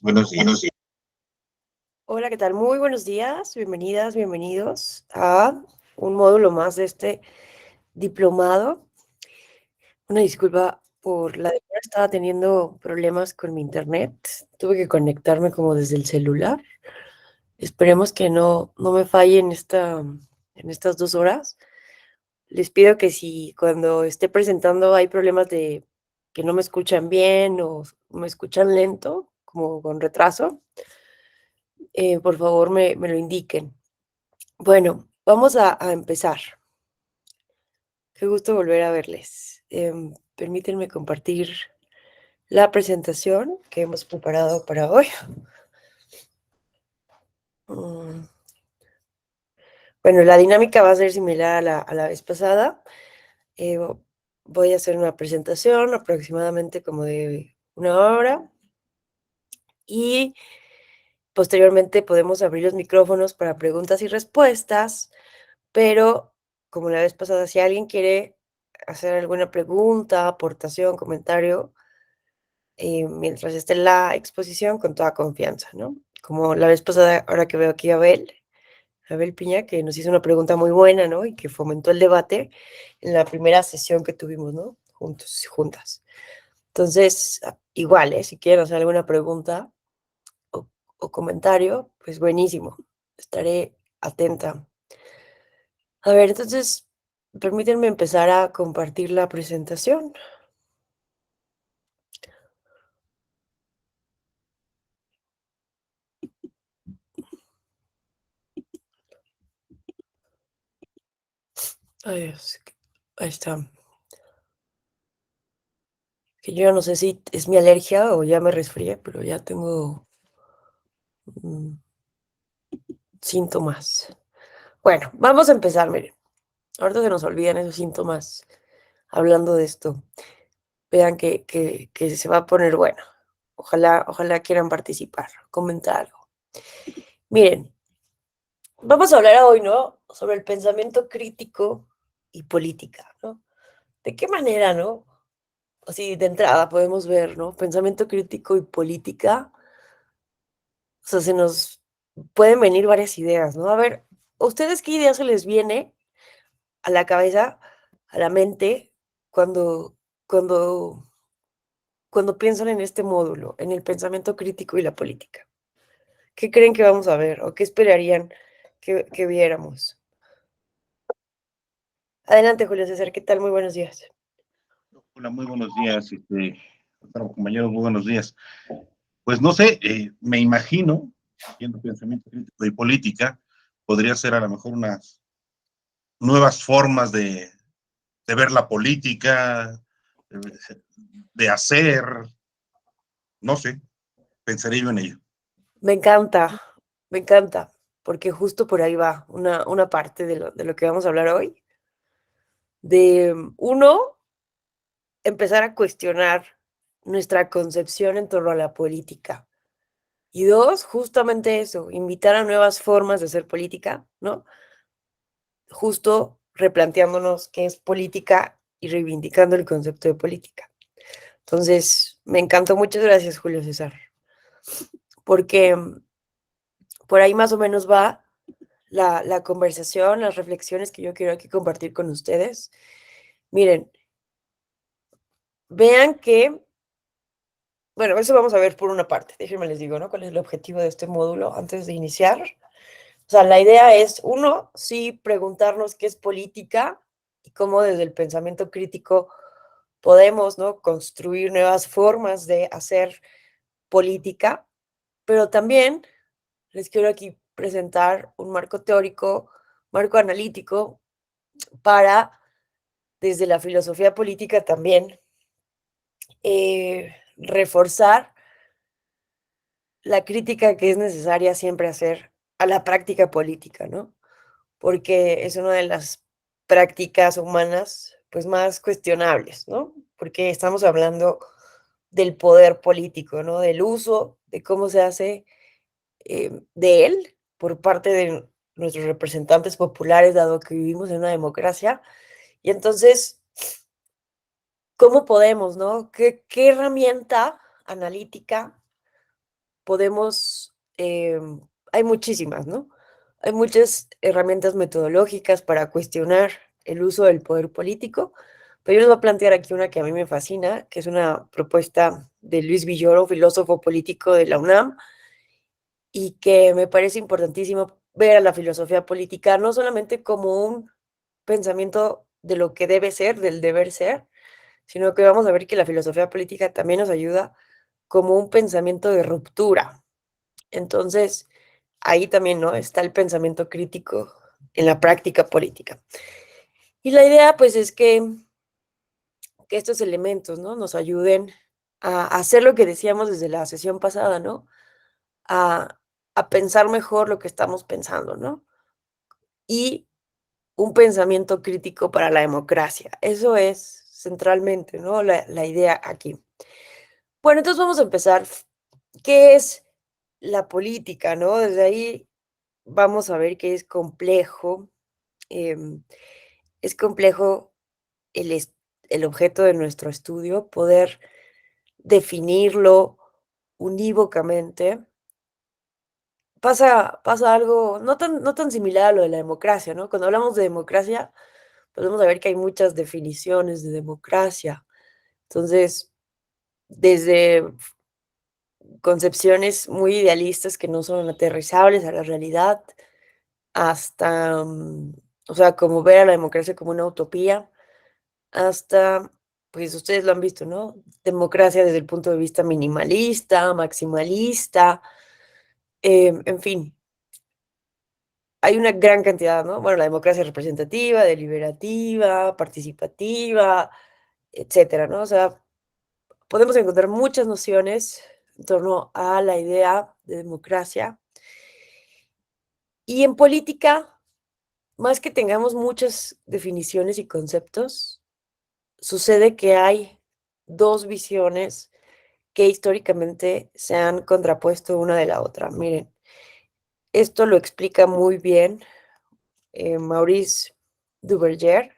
Buenos días. Hola, ¿qué tal? Muy buenos días, bienvenidas, bienvenidos a un módulo más de este diplomado. Una disculpa por la demora, estaba teniendo problemas con mi internet. Tuve que conectarme como desde el celular. Esperemos que no me falle en estas 2 horas. Les pido que si cuando esté presentando hay problemas de que no me escuchan bien o me escuchan lento, como con retraso, por favor me lo indiquen. Bueno, vamos a empezar. Qué gusto volver a verles. Permítanme compartir la presentación que hemos preparado para hoy. Mm, Bueno, la dinámica va a ser similar a la vez pasada. Voy a hacer una presentación aproximadamente como de 1 hora y posteriormente podemos abrir los micrófonos para preguntas y respuestas, pero como la vez pasada, si alguien quiere hacer alguna pregunta, aportación, comentario, mientras esté la exposición, con toda confianza, ¿no? Como la vez pasada, ahora que veo aquí a Abel Piña, que nos hizo una pregunta muy buena, ¿no? Y que fomentó el debate en la primera sesión que tuvimos, ¿no? Juntos y juntas. Entonces, igual, ¿eh? Si quieren hacer alguna pregunta o, o comentario, pues buenísimo. Estaré atenta. A ver, entonces, permítanme empezar a compartir la presentación. Ay, Dios, ahí está. Que yo ya no sé si es mi alergia o ya me resfrié, pero ya tengo mm, síntomas. Bueno, vamos a empezar, miren. Ahorita se nos olvidan esos síntomas hablando de esto. Vean que se va a poner bueno. Ojalá quieran participar, comentar algo. Miren, vamos a hablar hoy, ¿no? Sobre el pensamiento crítico y política, ¿no? ¿De qué manera, no? Así de entrada podemos ver, ¿no? Pensamiento crítico y política. O sea, se nos pueden venir varias ideas, ¿no? A ver, ¿a ustedes qué idea se les viene a la cabeza, a la mente, cuando, cuando, cuando piensan en este módulo, en el pensamiento crítico y la política? ¿Qué creen que vamos a ver o qué esperarían que viéramos? Adelante, Julio César, ¿qué tal? Muy buenos días. Hola, muy buenos días, compañeros, muy buenos días. Pues no sé, me imagino, viendo pensamiento crítico y política, podría ser a lo mejor unas nuevas formas de ver la política, de hacer, no sé, pensaría yo en ello. Me encanta, porque justo por ahí va una parte de lo que vamos a hablar hoy, de uno, empezar a cuestionar nuestra concepción en torno a la política. Y dos, justamente eso, invitar a nuevas formas de hacer política, ¿no? Justo replanteándonos qué es política y reivindicando el concepto de política. Entonces, me encantó, muchas gracias, Julio César, porque por ahí más o menos va la conversación, las reflexiones que yo quiero aquí compartir con ustedes. Miren, vean que, bueno, eso vamos a ver por una parte. Déjenme les digo, ¿no? ¿Cuál es el objetivo de este módulo antes de iniciar? O sea, la idea es, uno, sí, preguntarnos qué es política y cómo desde el pensamiento crítico podemos, ¿no? Construir nuevas formas de hacer política, pero también les quiero aquí presentar un marco teórico, marco analítico para, desde la filosofía política también, reforzar la crítica que es necesaria siempre hacer a la práctica política, ¿no? Porque es una de las prácticas humanas pues más cuestionables, ¿no? Porque estamos hablando del poder político, ¿no? Del uso, de cómo se hace de él por parte de nuestros representantes populares, dado que vivimos en una democracia. Y entonces, ¿cómo podemos, no? ¿Qué herramienta analítica podemos, hay muchísimas, ¿no? Hay muchas herramientas metodológicas para cuestionar el uso del poder político, pero yo les voy a plantear aquí una que a mí me fascina, que es una propuesta de Luis Villoro, filósofo político de la UNAM, y que me parece importantísimo ver a la filosofía política no solamente como un pensamiento de lo que debe ser, del deber ser, sino que vamos a ver que la filosofía política también nos ayuda como un pensamiento de ruptura. Entonces, ahí también, ¿no? Está el pensamiento crítico en la práctica política. Y la idea, pues, es que estos elementos, ¿no? Nos ayuden a hacer lo que decíamos desde la sesión pasada, ¿no? A, a pensar mejor lo que estamos pensando, ¿no? Y un pensamiento crítico para la democracia. Eso es centralmente, ¿no? La idea aquí. Bueno, entonces vamos a empezar. ¿Qué es la política, no? Desde ahí vamos a ver que em, es complejo el, es- el objeto de nuestro estudio, poder definirlo unívocamente. Pasa algo no tan similar a lo de la democracia, ¿no? Cuando hablamos de democracia, podemos ver que hay muchas definiciones de democracia. Entonces, desde concepciones muy idealistas que no son aterrizables a la realidad, hasta, o sea, como ver a la democracia como una utopía, hasta, pues ustedes lo han visto, ¿no? Democracia desde el punto de vista minimalista, maximalista, en fin, hay una gran cantidad, ¿no? Bueno, la democracia representativa, deliberativa, participativa, etcétera, ¿no? O sea, podemos encontrar muchas nociones en torno a la idea de democracia. Y en política, más que tengamos muchas definiciones y conceptos, sucede que hay dos visiones que históricamente se han contrapuesto una de la otra. Miren, esto lo explica muy bien Maurice Duverger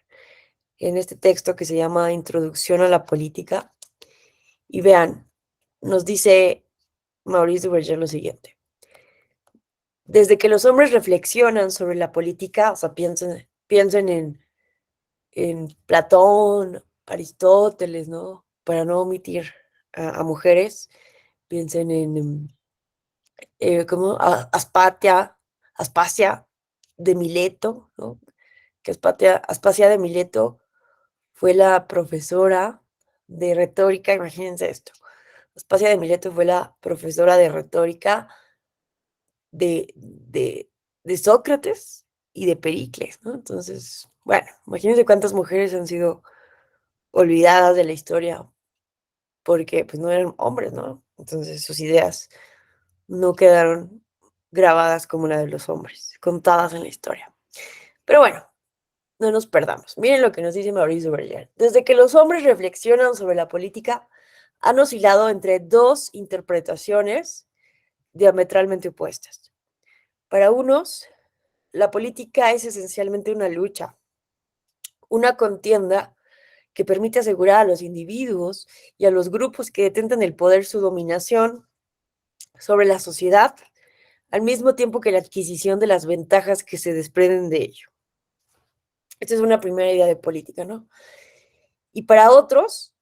en este texto que se llama Introducción a la Política. Y vean, nos dice Maurice Duverger lo siguiente. Desde que los hombres reflexionan sobre la política, o sea, piensen en Platón, Aristóteles, ¿no? Para no omitir a mujeres, piensen en ¿cómo? Aspasia de Mileto, ¿no? Que Aspasia de Mileto fue la profesora de retórica, imagínense esto. Aspasia de Mileto fue la profesora de retórica de, de, de Sócrates y de Pericles, ¿no? Entonces, bueno, imagínense cuántas mujeres han sido olvidadas de la historia porque pues no eran hombres, ¿no? Entonces sus ideas no quedaron grabadas como la de los hombres, contadas en la historia. Pero bueno, no nos perdamos. Miren lo que nos dice Maurice Duverger. Desde que los hombres reflexionan sobre la política, han oscilado entre dos interpretaciones diametralmente opuestas. Para unos, la política es esencialmente una lucha, una contienda que permite asegurar a los individuos y a los grupos que detentan el poder su dominación sobre la sociedad, al mismo tiempo que la adquisición de las ventajas que se desprenden de ello. Esta es una primera idea de política, ¿no? Y para otros,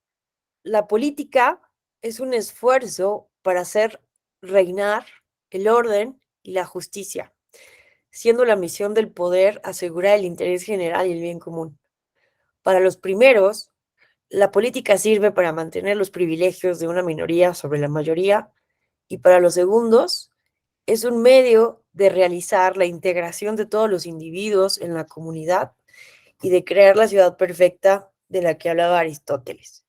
la política es un esfuerzo para hacer reinar el orden y la justicia, siendo la misión del poder asegurar el interés general y el bien común. Para los primeros, la política sirve para mantener los privilegios de una minoría sobre la mayoría, y para los segundos, es un medio de realizar la integración de todos los individuos en la comunidad y de crear la ciudad perfecta de la que hablaba Aristóteles.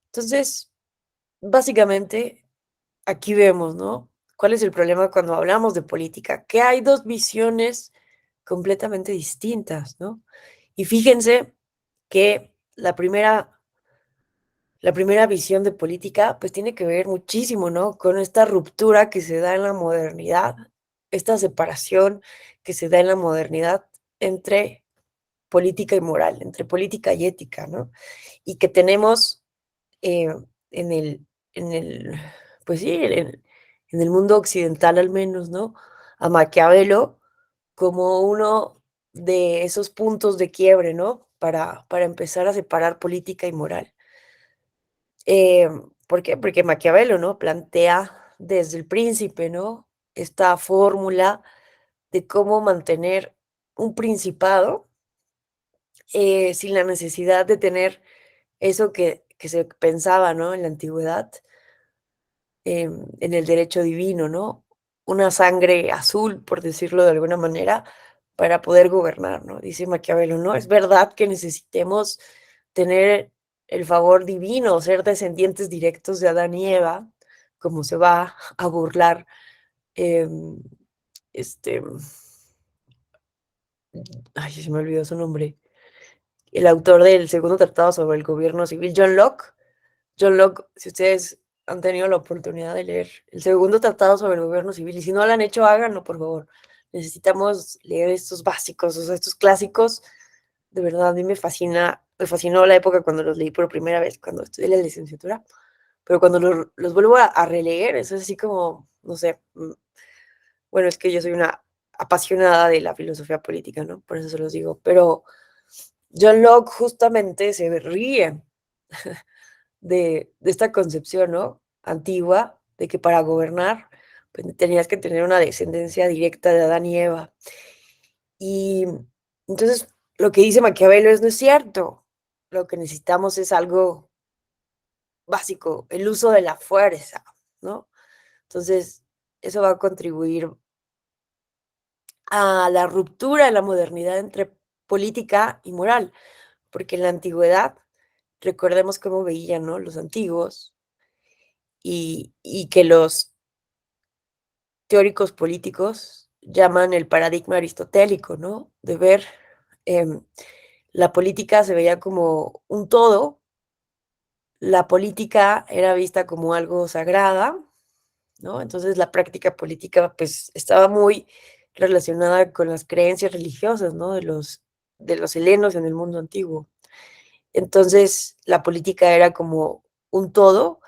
Entonces, básicamente, aquí vemos, ¿no? ¿Cuál es el problema cuando hablamos de política? Que hay dos visiones completamente distintas, ¿no? Y fíjense que la primera visión de política, pues tiene que ver muchísimo, ¿no? Con esta ruptura que se da en la modernidad, esta separación que se da en la modernidad entre política y moral, entre política y ética, ¿no? Y que tenemos eh, en el, pues sí, en el mundo occidental al menos, ¿no? A Maquiavelo como uno de esos puntos de quiebre, ¿no? Para empezar a separar política y moral. ¿Por qué? Porque Maquiavelo, ¿no? Plantea desde El Príncipe, ¿no? Esta fórmula de cómo mantener un principado sin la necesidad de tener eso que se pensaba, ¿no? En la antigüedad, en el derecho divino, ¿no? Una sangre azul, por decirlo de alguna manera, para poder gobernar, ¿no? Dice Maquiavelo, no es verdad que necesitemos tener el favor divino, ser descendientes directos de Adán y Eva, como se va a burlar em, este, ay, se me olvidó su nombre, el autor del segundo tratado sobre el gobierno civil, John Locke. John Locke, si ustedes han tenido la oportunidad de leer el segundo tratado sobre el gobierno civil, y si no lo han hecho, háganlo, por favor. Necesitamos leer estos básicos, o sea, estos clásicos. De verdad, a mí me fascinó la época cuando los leí por primera vez, cuando estudié la licenciatura, pero cuando los vuelvo a releer, eso es así como, no sé, bueno, es que yo soy una apasionada de la filosofía política, ¿no? Por eso se los digo, pero John Locke justamente se ríe de esta concepción, ¿no? Antigua, de que para gobernar pues, tenías que tener una descendencia directa de Adán y Eva. Y entonces lo que dice Maquiavelo es no es cierto. Lo que necesitamos es algo básico, el uso de la fuerza, ¿no? Entonces, eso va a contribuir a la ruptura de la modernidad entre política y moral, porque en la antigüedad, recordemos cómo veían, ¿no? Los antiguos y que los teóricos políticos llaman el paradigma aristotélico, ¿no? De ver em, la política se veía como un todo, la política era vista como algo sagrada, ¿no? Entonces la práctica política pues estaba muy relacionada con las creencias religiosas, ¿no? De los helenos en el mundo antiguo. Entonces la política era como un todo,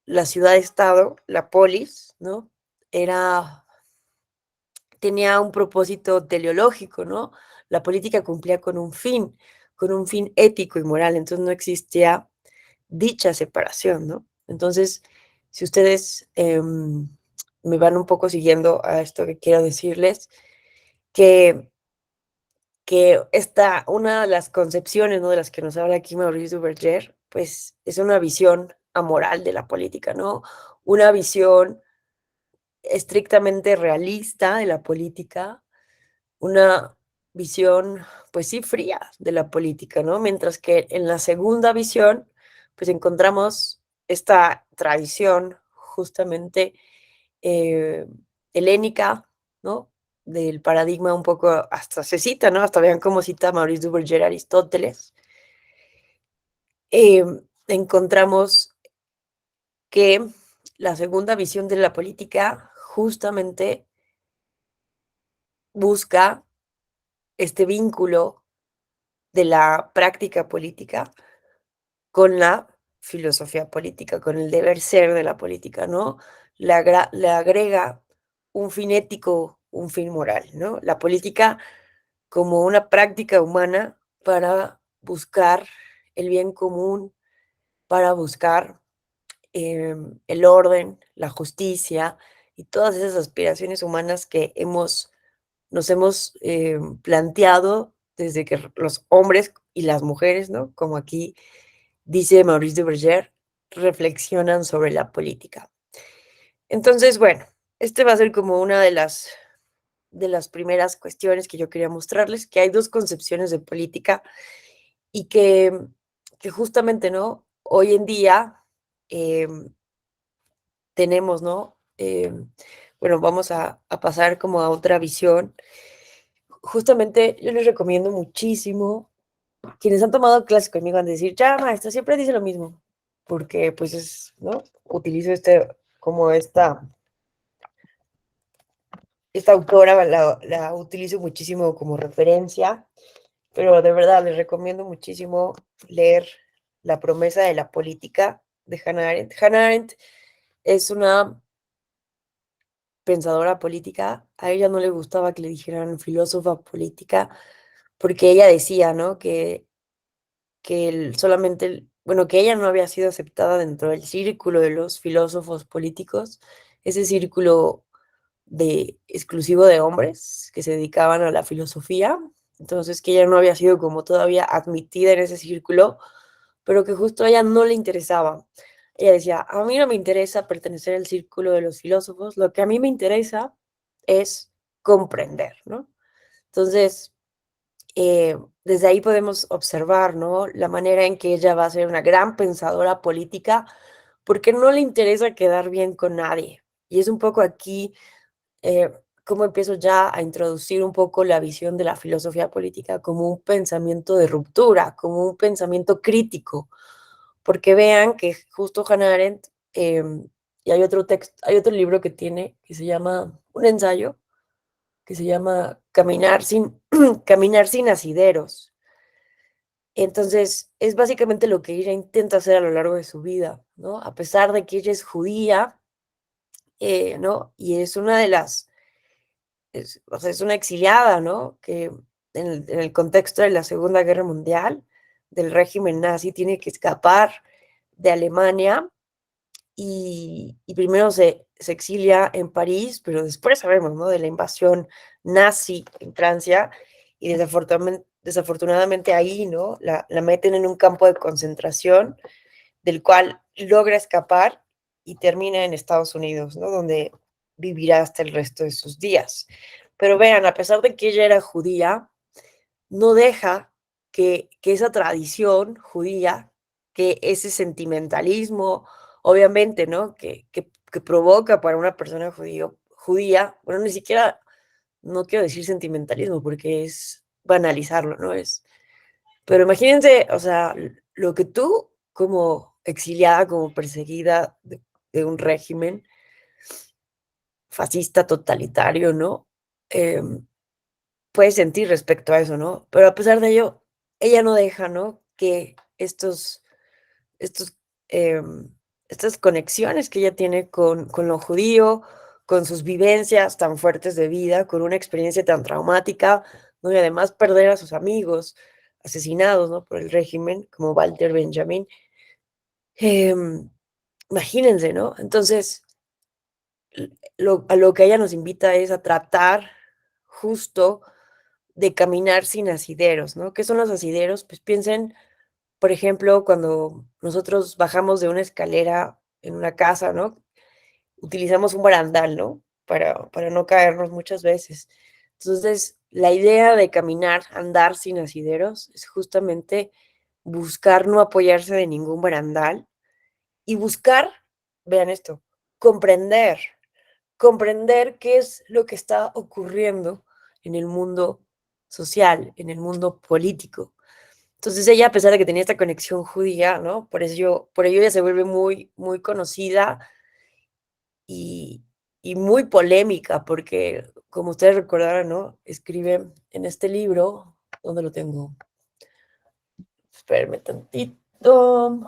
la ciudad-estado, la polis, ¿no? Era tenía un propósito teleológico, ¿no? La política cumplía con un fin ético y moral, entonces no existía dicha separación, ¿no? Entonces, si ustedes me van un poco siguiendo a esto que quiero decirles, que, que una de las concepciones, ¿no? De las que nos habla aquí Maurice Duverger, pues es una visión amoral de la política, ¿no? Una visión estrictamente realista de la política, una visión, pues sí, fría de la política, ¿no? Mientras que en la segunda visión, pues encontramos esta tradición justamente eh, helénica, ¿no? Del paradigma un poco, hasta se cita, ¿no? Hasta vean cómo cita Maurice Duverger a Aristóteles. Eh, encontramos que la segunda visión de la política justamente busca este vínculo de la práctica política con la filosofía política, con el deber ser de la política, ¿no? Le agrega un fin ético, un fin moral, ¿no? La política como una práctica humana para buscar el bien común, para buscar el orden, la justicia y todas esas aspiraciones humanas que nos hemos planteado desde que los hombres y las mujeres, ¿no? Como aquí dice Maurice Duverger, reflexionan sobre la política. Entonces, bueno, este va a ser como una de las primeras cuestiones que yo quería mostrarles, que hay dos concepciones de política y que justamente, ¿no? Hoy en día eh, tenemos, ¿no? Bueno, vamos a pasar como a otra visión. Justamente yo les recomiendo muchísimo quienes han tomado clases conmigo han de decir, ya, maestra, siempre dice lo mismo, porque pues es, ¿no? Utilizo como esta autora, la utilizo muchísimo como referencia, pero de verdad les recomiendo muchísimo leer La promesa de la política de Hannah Arendt. Hannah Arendt es una pensadora política, a ella no le gustaba que le dijeran filósofa política, porque ella decía, ¿no? Solamente, bueno, que ella no había sido aceptada dentro del círculo de los filósofos políticos, ese círculo exclusivo de hombres que se dedicaban a la filosofía, entonces que ella no había sido como todavía admitida en ese círculo, pero que justo a ella no le interesaba. Ella decía, a mí no me interesa pertenecer al círculo de los filósofos, lo que a mí me interesa es comprender, ¿no? Entonces, desde ahí podemos observar, ¿no? La manera en que ella va a ser una gran pensadora política, porque no le interesa quedar bien con nadie. Y es un poco aquí cómo empiezo ya a introducir un poco la visión de la filosofía política como un pensamiento de ruptura, como un pensamiento crítico, porque vean que justo Hannah Arendt, y hay otro texto, hay otro libro que tiene, que se llama, un ensayo, que se llama Caminar sin asideros. Entonces, es básicamente lo que ella intenta hacer a lo largo de su vida, ¿no? A pesar de que ella es judía, ¿no? Y es una de las, o sea, es una exiliada, ¿no? Que en el contexto de la Segunda Guerra Mundial, del régimen nazi, tiene que escapar de Alemania y primero se exilia en París, pero después sabemos, ¿no? De la invasión nazi en Francia y desafortunadamente ahí, ¿no? La meten en un campo de concentración del cual logra escapar y termina en Estados Unidos, ¿no? Donde vivirá hasta el resto de sus días. Pero vean, a pesar de que ella era judía, no deja que esa tradición judía, que ese sentimentalismo, obviamente, ¿no? Que provoca para una persona judía, bueno, ni siquiera, no quiero decir sentimentalismo porque es banalizarlo, ¿no? Pero imagínense, o sea, lo que tú como exiliada, como perseguida de un régimen fascista totalitario, ¿no? Puedes sentir respecto a eso, ¿no? Pero a pesar de ello, ella no deja, ¿no? Que estos, estas conexiones que ella tiene con lo judío, con sus vivencias tan fuertes de vida, con una experiencia tan traumática, ¿no? Y además perder a sus amigos asesinados, ¿no? Por el régimen, como Walter Benjamin. Em, Imagínense, ¿no? Entonces, a lo que ella nos invita es a tratar justo de caminar sin asideros, ¿no? ¿Qué son los asideros? Pues piensen, por ejemplo, cuando nosotros bajamos de una escalera en una casa, ¿no? Utilizamos un barandal, ¿no? Para no caernos muchas veces. Entonces, la idea de caminar, andar sin asideros, es justamente buscar no apoyarse de ningún barandal y buscar, vean esto, comprender, comprender qué es lo que está ocurriendo en el mundo social, en el mundo político. Entonces ella, a pesar de que tenía esta conexión judía, ¿no? Por ello ella se vuelve muy, muy conocida y, y muy polémica, porque como ustedes recordarán, ¿no? Escribe en este libro, ¿dónde lo tengo? Espérenme tantito.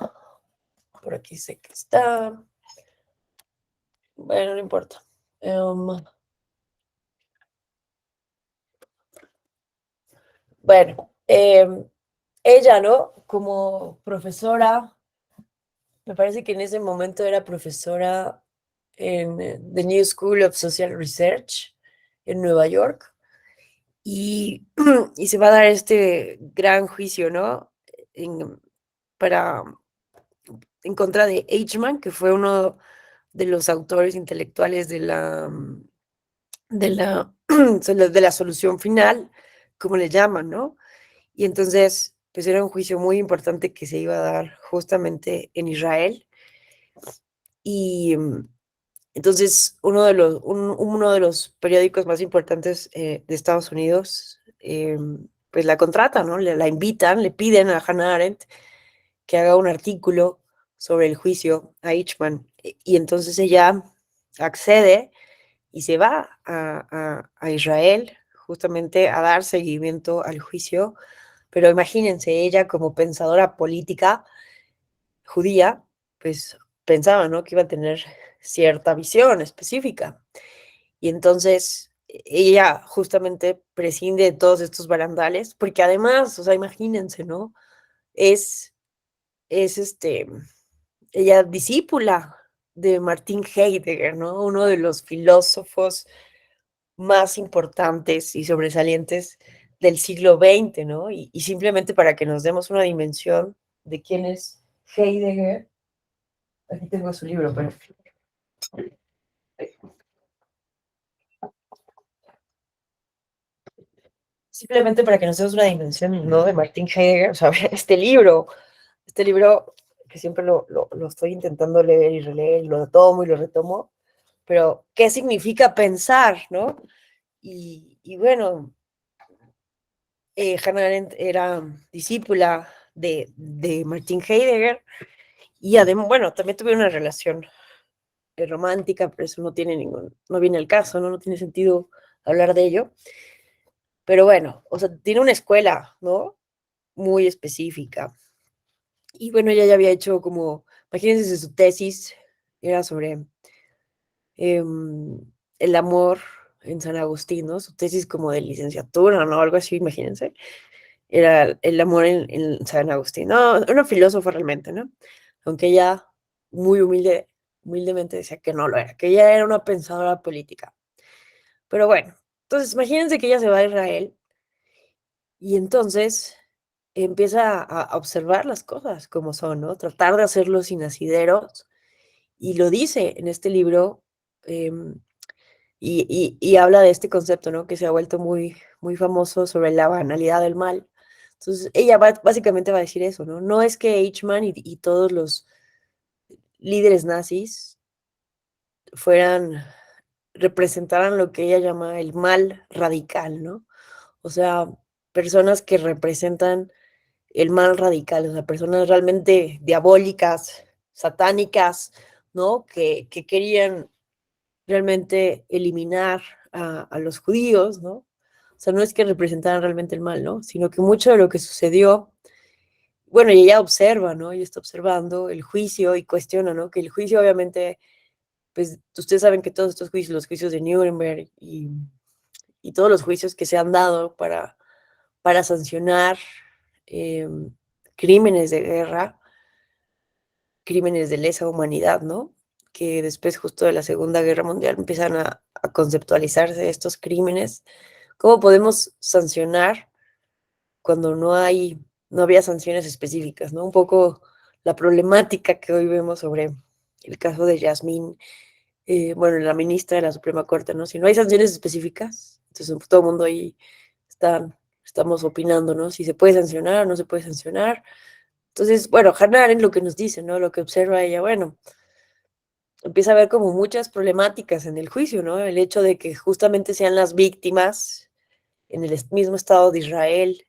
Por aquí sé que está. Bueno, no importa. Bueno, ella, ¿no? Como profesora, me parece que en ese momento era profesora en The New School of Social Research en Nueva York y, y se va a dar este gran juicio, ¿no? En, para, en contra de Eichmann, que fue uno de los autores intelectuales de la, de la solución final, como le llaman, ¿no? Y entonces, pues era un juicio muy importante que se iba a dar justamente en Israel. Y entonces uno de los periódicos más importantes de Estados Unidos, pues la contrata, ¿no? La invitan, le piden a Hannah Arendt que haga un artículo sobre el juicio a Eichmann. Y entonces ella accede y se va a Israel justamente a dar seguimiento al juicio. Pero imagínense, ella como pensadora política judía, pues pensaba, ¿no? Que iba a tener cierta visión específica. y entonces ella justamente prescinde de todos estos barandales, porque además, o sea, imagínense, ¿no? Es, es ella discípula de Martin Heidegger, ¿no? Uno de los filósofos más importantes y sobresalientes del siglo XX, ¿no? Y simplemente para que nos demos una dimensión de quién es Heidegger, aquí tengo su libro, pero simplemente para que nos demos una dimensión, ¿no? De Martin Heidegger, o sea, este libro que siempre lo estoy intentando leer y releer, y lo tomo y lo retomo, pero ¿qué significa pensar, no? Y bueno, Hannah Arendt era discípula de Martin Heidegger y además, bueno, también tuve una relación romántica, pero eso no tiene no viene al caso, ¿no? No tiene sentido hablar de ello. Pero bueno, o sea, tiene una escuela, ¿no? Muy específica. Y bueno, ella ya había hecho como, imagínense su tesis, era sobre el amor en San Agustín, ¿no? Su tesis como de licenciatura, ¿no? Algo así, imagínense. Era el amor en San Agustín. No, una filósofa realmente, ¿no? Aunque ella muy humildemente decía que no lo era, que ella era una pensadora política. Pero bueno, entonces imagínense que ella se va a Israel y entonces empieza a observar las cosas como son, ¿no? Tratar de hacerlos sin asideros. Y lo dice en este libro, y habla de este concepto, ¿no? Que se ha vuelto muy famoso sobre la banalidad del mal. Entonces, ella básicamente va a decir eso, ¿no? No es que Eichmann y todos los líderes nazis fueran, representaran lo que ella llama el mal radical, ¿no? O sea, personas que representan el mal radical, o sea, personas realmente diabólicas, satánicas, ¿no? Que querían realmente eliminar a los judíos, ¿no? O sea, no es que representaran realmente el mal, ¿no? Sino que mucho de lo que sucedió, bueno, y ella observa, ¿no? Ella está observando el juicio y cuestiona, ¿no? Que el juicio obviamente, pues ustedes saben que todos estos juicios, los juicios de Nuremberg y todos los juicios que se han dado para sancionar eh, crímenes de guerra, crímenes de lesa humanidad, ¿no? Que después justo de la Segunda Guerra Mundial empiezan a conceptualizarse estos crímenes. ¿Cómo podemos sancionar cuando no había sanciones específicas, ¿no? Un poco la problemática que hoy vemos sobre el caso de Yasmín, bueno, la ministra de la Suprema Corte, ¿no? Si no hay sanciones específicas, entonces todo el mundo ahí estamos opinando, ¿no? Si se puede sancionar o no se puede sancionar. Entonces, bueno, Hannah Arendt lo que nos dice, ¿no? Lo que observa ella, bueno, empieza a haber como muchas problemáticas en el juicio, ¿no? El hecho de que justamente sean las víctimas en el mismo Estado de Israel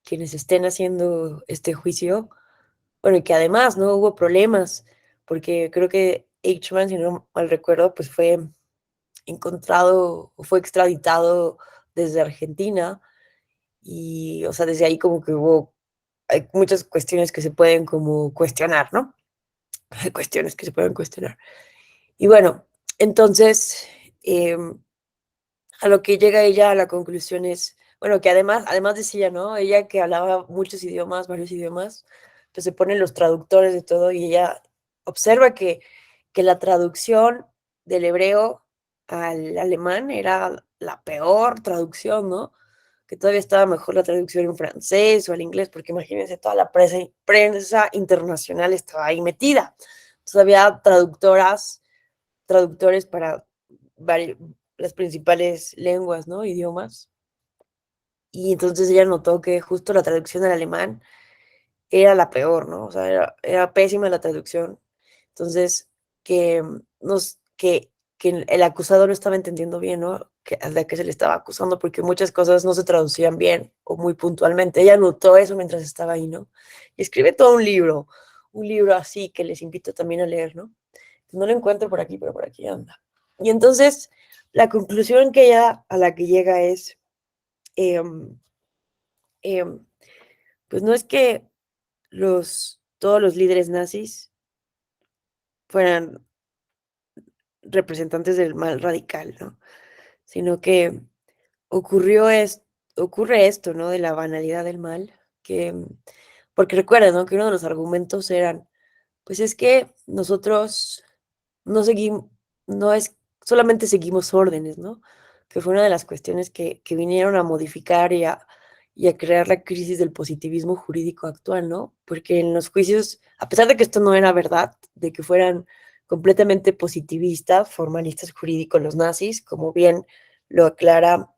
quienes estén haciendo este juicio, bueno, y que además, ¿no? Hubo problemas, porque creo que Eichmann, si no mal recuerdo, pues fue encontrado o fue extraditado desde Argentina y, o sea, desde ahí como que hay muchas cuestiones que se pueden como cuestionar, ¿no? Hay cuestiones que se pueden cuestionar. Y bueno, entonces, eh, a lo que llega ella a la conclusión es, bueno, que además decía, ¿no? Ella que hablaba muchos idiomas, varios idiomas, pues se ponen los traductores de todo y ella observa que la traducción del hebreo al alemán era la peor traducción, ¿no? Que todavía estaba mejor la traducción en francés o al inglés, porque imagínense, toda la prensa internacional estaba ahí metida. Entonces había traductores para las principales lenguas, ¿no? Idiomas. Y entonces ella notó que justo la traducción al alemán era la peor, ¿no? O sea, era pésima la traducción. Entonces, que, que el acusado no estaba entendiendo bien, ¿no? Que, a la que se le estaba acusando, porque muchas cosas no se traducían bien o muy puntualmente. Ella notó eso mientras estaba ahí, ¿no? Y escribe todo un libro así que les invito también a leer, ¿no? No lo encuentro por aquí, pero por aquí anda. Y entonces, la conclusión que ella a la que llega es, eh, eh, pues no es que todos los líderes nazis fueran representantes del mal radical, ¿no? Sino que ocurre esto, ¿no? De la banalidad del mal, que, porque recuerda, ¿no? Que uno de los argumentos eran, pues es que nosotros no seguimos, no es, solamente seguimos órdenes, ¿no? Que fue una de las cuestiones que vinieron a modificar y a crear la crisis del positivismo jurídico actual, ¿no? Porque en los juicios, a pesar de que esto no era verdad, de que fueran completamente positivistas, formalistas jurídicos los nazis, como bien lo aclara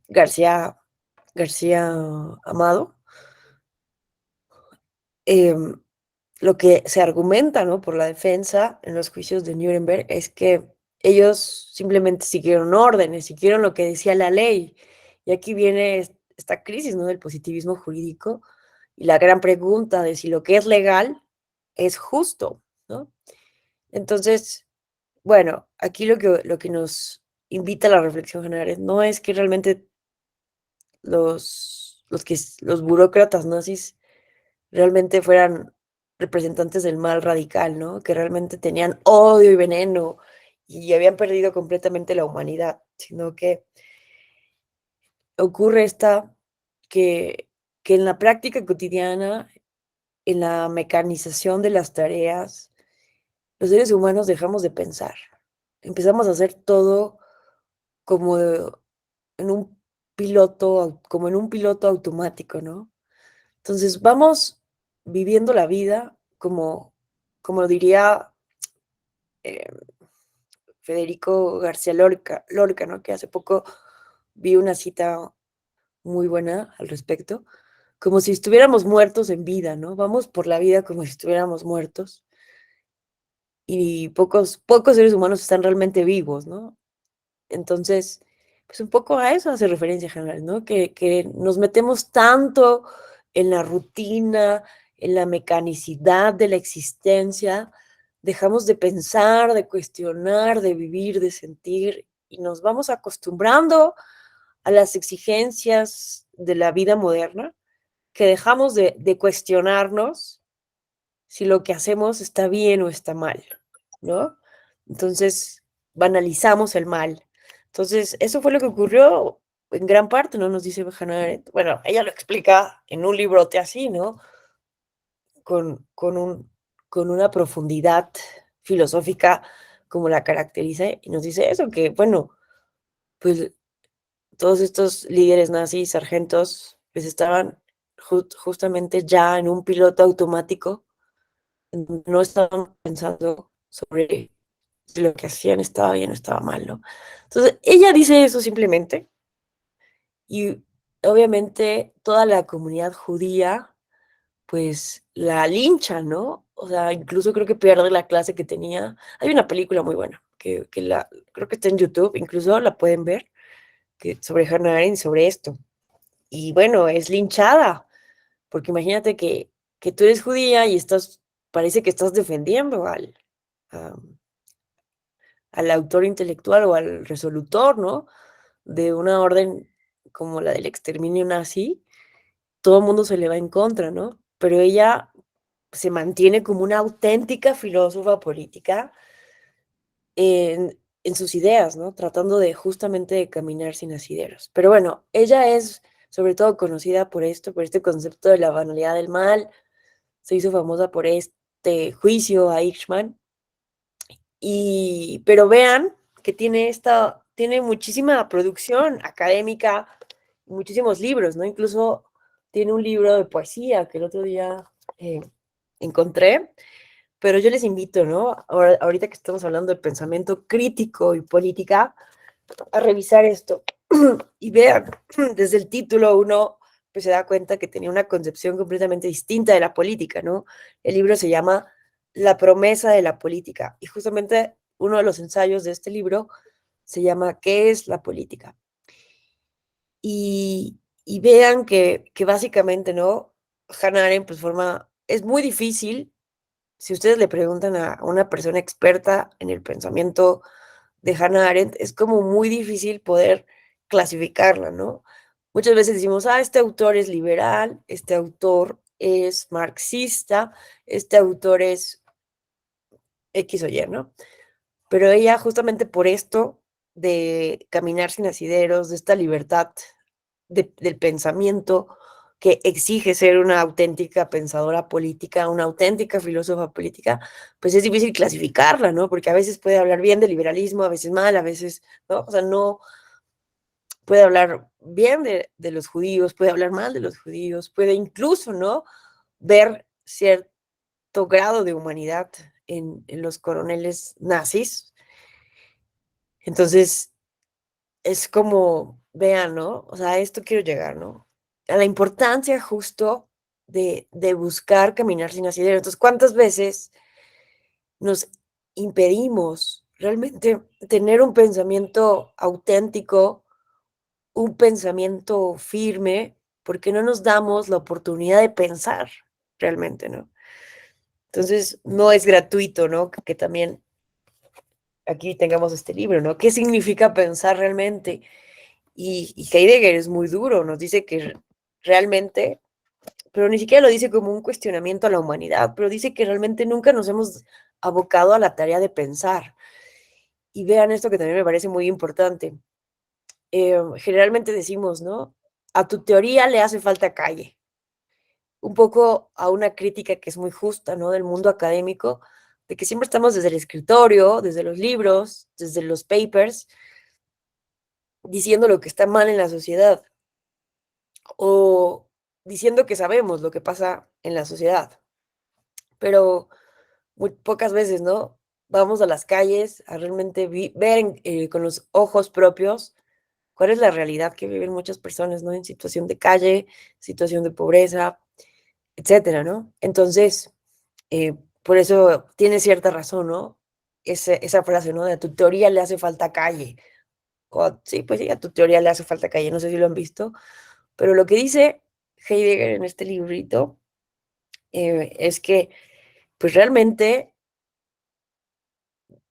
García, García Amado, em, lo que se argumenta, ¿no? Por la defensa en los juicios de Nuremberg es que ellos simplemente siguieron órdenes, siguieron lo que decía la ley. Y aquí viene esta crisis, ¿no? Del positivismo jurídico y la gran pregunta de si lo que es legal es justo, ¿no? Entonces, bueno, aquí lo que nos invita a la reflexión general no es que realmente los burócratas nazis realmente fueran representantes del mal radical, ¿no? Que realmente tenían odio y veneno y habían perdido completamente la humanidad, sino que ocurre que, que en la práctica cotidiana, en la mecanización de las tareas, los seres humanos dejamos de pensar. Empezamos a hacer todo como en un como en un piloto automático, ¿no? Entonces vamos viviendo la vida como diría eh, Federico García Lorca, ¿no? Que hace poco vi una cita muy buena al respecto, como si estuviéramos muertos en vida, ¿no? Vamos por la vida como si estuviéramos muertos y pocos seres humanos están realmente vivos, ¿no? Entonces, pues un poco a eso hace referencia general, ¿no? Que nos metemos tanto en la rutina, en la mecanicidad de la existencia, dejamos de pensar, de cuestionar, de vivir, de sentir, y nos vamos acostumbrando a las exigencias de la vida moderna, que dejamos de cuestionarnos si lo que hacemos está bien o está mal, ¿no? Entonces, banalizamos el mal. Entonces, eso fue lo que ocurrió en gran parte, ¿no? Nos dice Hannah Arendt. Bueno, ella lo explica en un librote así, ¿no? Con con una profundidad filosófica como la caracteriza y nos dice eso, que bueno, pues todos estos líderes nazis, sargentos, pues estaban justamente ya en un piloto automático, no estaban pensando sobre si lo que hacían estaba bien o estaba mal, ¿no? Entonces, ella dice eso simplemente y obviamente toda la comunidad judía, pues la lincha, ¿no? O sea, incluso creo que pierde la clase que tenía. Hay una película muy buena creo que está en YouTube, incluso la pueden ver, que, sobre Hannah Arendt, sobre esto. Y bueno, es linchada, porque imagínate que tú eres judía y parece que estás defendiendo am, al autor intelectual o al resolutor, ¿no? De una orden como la del exterminio nazi, todo el mundo se le va en contra, ¿no? Pero ella se mantiene como una auténtica filósofa política en sus ideas, ¿no? Tratando de justamente de caminar sin asideros. Pero bueno, ella es sobre todo conocida por esto, por este concepto de la banalidad del mal. Se hizo famosa por este juicio a Eichmann. Pero vean que tiene muchísima producción académica, muchísimos libros, ¿no? Incluso tiene un libro de poesía que el otro día encontré, pero yo les invito, ¿no? Ahorita que estamos hablando de pensamiento crítico y política, a revisar esto y vean, desde el título uno pues se da cuenta que tenía una concepción completamente distinta de la política, ¿no? El libro se llama La promesa de la política y justamente uno de los ensayos de este libro se llama ¿Qué es la política? Y vean que básicamente, ¿no? Hannah Arendt pues es muy difícil, si ustedes le preguntan a una persona experta en el pensamiento de Hannah Arendt, es como muy difícil poder clasificarla, ¿no? Muchas veces decimos, este autor es liberal, este autor es marxista, este autor es X o Y, ¿no? pero ella justamente por esto de caminar sin asideros, de esta libertad del pensamiento que exige ser una auténtica pensadora política, una auténtica filósofa política, pues es difícil clasificarla, ¿no? Porque a veces puede hablar bien del liberalismo, a veces mal, a veces, ¿no? O sea, no puede hablar bien de los judíos, puede hablar mal de los judíos, puede incluso, ¿no? Ver cierto grado de humanidad en los coroneles nazis. Entonces, es como, vean, ¿no? O sea, a esto quiero llegar, ¿no? A la importancia justo de buscar caminar sin asidero. Entonces, ¿cuántas veces nos impedimos realmente tener un pensamiento auténtico, un pensamiento firme, porque no nos damos la oportunidad de pensar realmente, ¿no? Entonces, no es gratuito, ¿no? Que también aquí tengamos este libro, ¿no? ¿Qué significa pensar realmente? Y Heidegger es muy duro, nos dice que realmente, pero ni siquiera lo dice como un cuestionamiento a la humanidad, pero dice que realmente nunca nos hemos abocado a la tarea de pensar. Y vean esto que también me parece muy importante. Generalmente decimos, ¿no? A tu teoría le hace falta calle. Un poco a una crítica que es muy justa, ¿no? Del mundo académico, de que siempre estamos desde el escritorio, desde los libros, desde los papers, diciendo lo que está mal en la sociedad o diciendo que sabemos lo que pasa en la sociedad, pero muy pocas veces, ¿no? Vamos a las calles a realmente ver con los ojos propios cuál es la realidad que viven muchas personas, ¿no? En situación de calle, situación de pobreza, etcétera, ¿no? Entonces, por eso tiene cierta razón, ¿no? Esa frase, ¿no? De a tu teoría le hace falta calle. O, sí, pues sí, a tu teoría le hace falta calle. No sé si lo han visto, pero lo que dice Heidegger en este librito es que, pues realmente,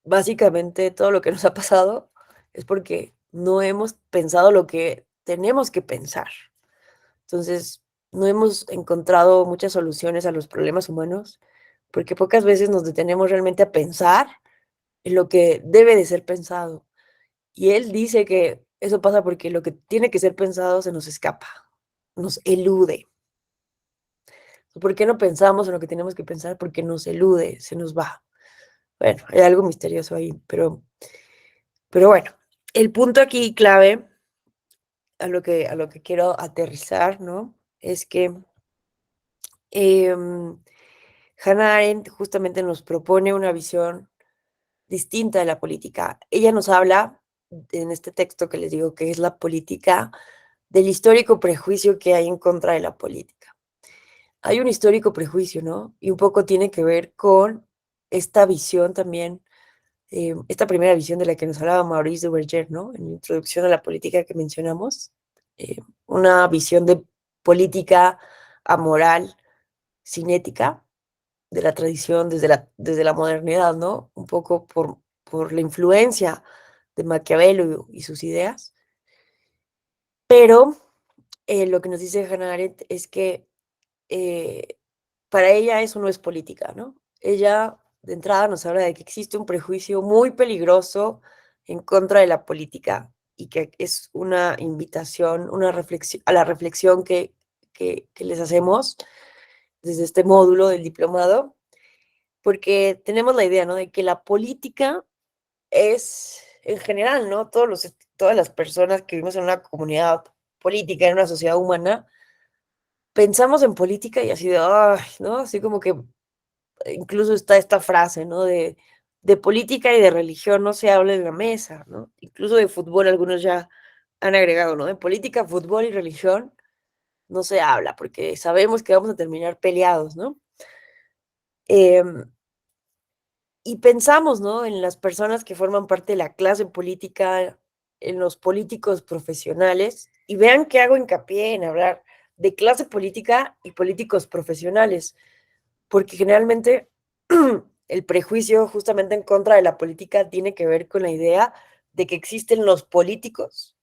básicamente todo lo que nos ha pasado es porque no hemos pensado lo que tenemos que pensar. Entonces, no hemos encontrado muchas soluciones a los problemas humanos porque pocas veces nos detenemos realmente a pensar en lo que debe de ser pensado. Y él dice que eso pasa porque lo que tiene que ser pensado se nos escapa, nos elude. ¿Por qué no pensamos en lo que tenemos que pensar? Porque nos elude, se nos va. Bueno, hay algo misterioso ahí, pero bueno, el punto aquí clave a lo que quiero aterrizar, ¿no? Es que Hannah Arendt justamente nos propone una visión distinta de la política. Ella nos habla en este texto que les digo que es la política del histórico prejuicio que hay en contra de la política. Hay un histórico prejuicio, ¿no? Y un poco tiene que ver con esta visión también, esta primera visión de la que nos hablaba Maurice de Berger, ¿no? En la introducción a la política que mencionamos, una visión de política amoral, cinética, de la tradición desde la modernidad, ¿no? Un poco por la influencia de Maquiavelo y sus ideas. Pero lo que nos dice Hannah Arendt es que eh, para ella eso no es política, ¿no? Ella de entrada nos habla de que existe un prejuicio muy peligroso en contra de la política y que es una invitación, una reflexión, a la reflexión que les hacemos desde este módulo del diplomado, porque tenemos la idea, ¿no? De que la política es, en general, ¿no? Todas las personas que vivimos en una comunidad política, en una sociedad humana, pensamos en política y así de, ay, ¿no? Así como que incluso está esta frase, ¿no? De política y de religión no se habla en la mesa, ¿no? Incluso de fútbol algunos ya han agregado, ¿no? De política, fútbol y religión no se habla porque sabemos que vamos a terminar peleados, ¿no? Em, y pensamos, ¿no? En las personas que forman parte de la clase política, en los políticos profesionales, y vean que hago hincapié en hablar de clase política y políticos profesionales, porque generalmente el prejuicio justamente en contra de la política tiene que ver con la idea de que existen los políticos,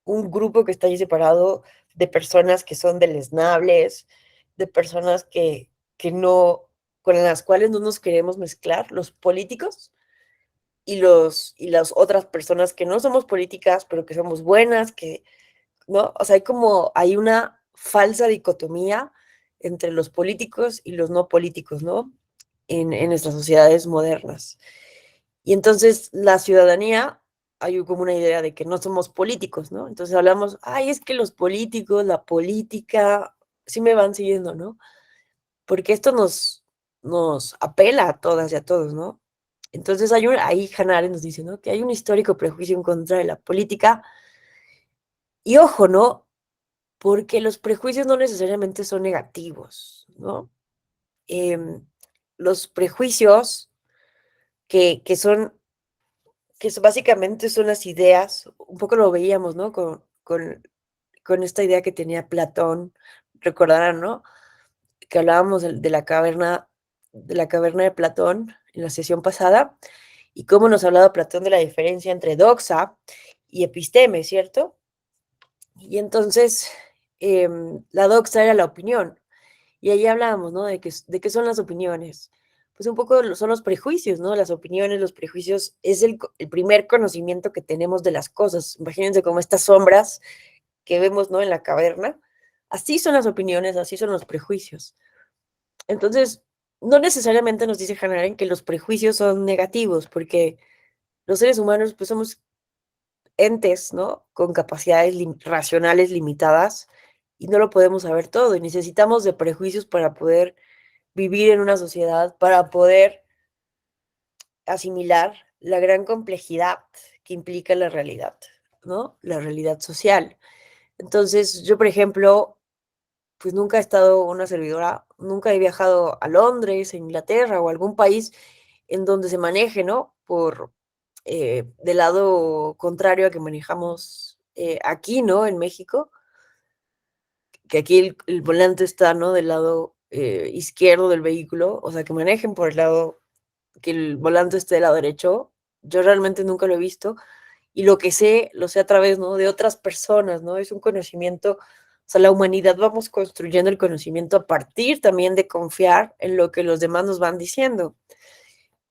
un grupo que está ahí separado de personas que son deleznables, de personas que no, con las cuales no nos queremos mezclar, los políticos, y las otras personas que no somos políticas, pero que somos buenas, que, ¿no? O sea, hay una falsa dicotomía entre los políticos y los no políticos, ¿no? En nuestras sociedades modernas. Y entonces la ciudadanía, hay como una idea de que no somos políticos, ¿no? Entonces hablamos, ay, es que los políticos, la política, sí me van siguiendo, ¿no? Porque esto nos apela a todas y a todos, ¿no? Entonces ahí Hannah Arendt nos dice, ¿no? Que hay un histórico prejuicio en contra de la política. Y ojo, ¿no? Porque los prejuicios no necesariamente son negativos, ¿no? Em, los prejuicios que son, básicamente son las ideas, un poco lo veíamos, ¿no? Con esta idea que tenía Platón, recordarán, ¿no? Que hablábamos de la caverna de Platón en la sesión pasada, y cómo nos hablaba Platón de la diferencia entre doxa y episteme, ¿cierto? Y entonces, la doxa era la opinión, y ahí hablábamos, ¿no? De qué son las opiniones. Pues un poco son los prejuicios, ¿no? Las opiniones, los prejuicios, es el primer conocimiento que tenemos de las cosas. Imagínense como estas sombras que vemos, ¿no? En la caverna. Así son las opiniones, así son los prejuicios. Entonces, no necesariamente nos dice Hannah Arendt que los prejuicios son negativos, porque los seres humanos, pues somos entes, ¿no? Con capacidades racionales limitadas y no lo podemos saber todo y necesitamos de prejuicios para poder vivir en una sociedad, para poder asimilar la gran complejidad que implica la realidad, ¿no? La realidad social. Entonces, yo, por ejemplo, pues nunca he estado una servidora, nunca he viajado a Londres, a Inglaterra o a algún país en donde se maneje, ¿no? Del lado contrario a que manejamos aquí, ¿no? En México, que aquí el volante está, ¿no? Del lado izquierdo del vehículo, o sea, que manejen por el lado, que el volante esté del lado derecho. Yo realmente nunca lo he visto y lo que sé, lo sé a través, ¿no? De otras personas, ¿no? Es un conocimiento, o sea, la humanidad vamos construyendo el conocimiento a partir también de confiar en lo que los demás nos van diciendo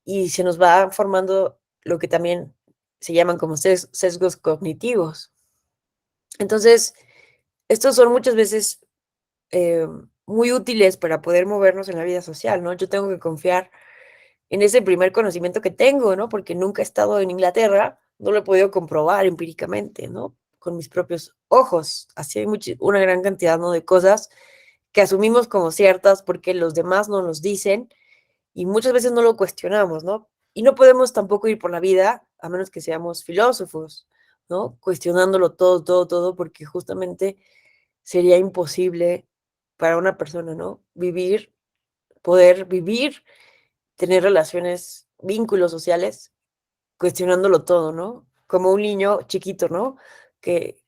y se nos va formando lo que también se llaman como sesgos cognitivos. Entonces, estos son muchas veces eh, muy útiles para poder movernos en la vida social, ¿no? Yo tengo que confiar en ese primer conocimiento que tengo, ¿no? Porque nunca he estado en Inglaterra, no lo he podido comprobar empíricamente, ¿no? Con mis propios ojos. Así hay una gran cantidad, ¿no? De cosas que asumimos como ciertas porque los demás no nos dicen y muchas veces no lo cuestionamos, ¿no? Y no podemos tampoco ir por la vida, a menos que seamos filósofos, ¿no? Cuestionándolo todo, todo, todo, porque justamente sería imposible para una persona, ¿no? Poder vivir, tener relaciones, vínculos sociales, cuestionándolo todo, ¿no? Como un niño chiquito, ¿no? Que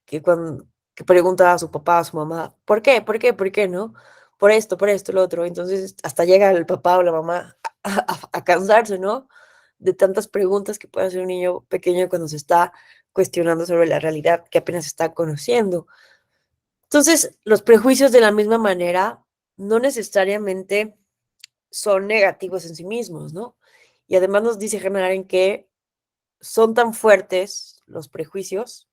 pregunta a su papá, a su mamá, ¿por qué? ¿Por qué? ¿Por qué? ¿No? Por esto, lo otro. Entonces, hasta llega el papá o la mamá a cansarse, ¿no? De tantas preguntas que puede hacer un niño pequeño cuando se está cuestionando sobre la realidad que apenas está conociendo. Entonces, los prejuicios de la misma manera no necesariamente son negativos en sí mismos, ¿no? Y además nos dice Hannah Arendt que son tan fuertes los prejuicios,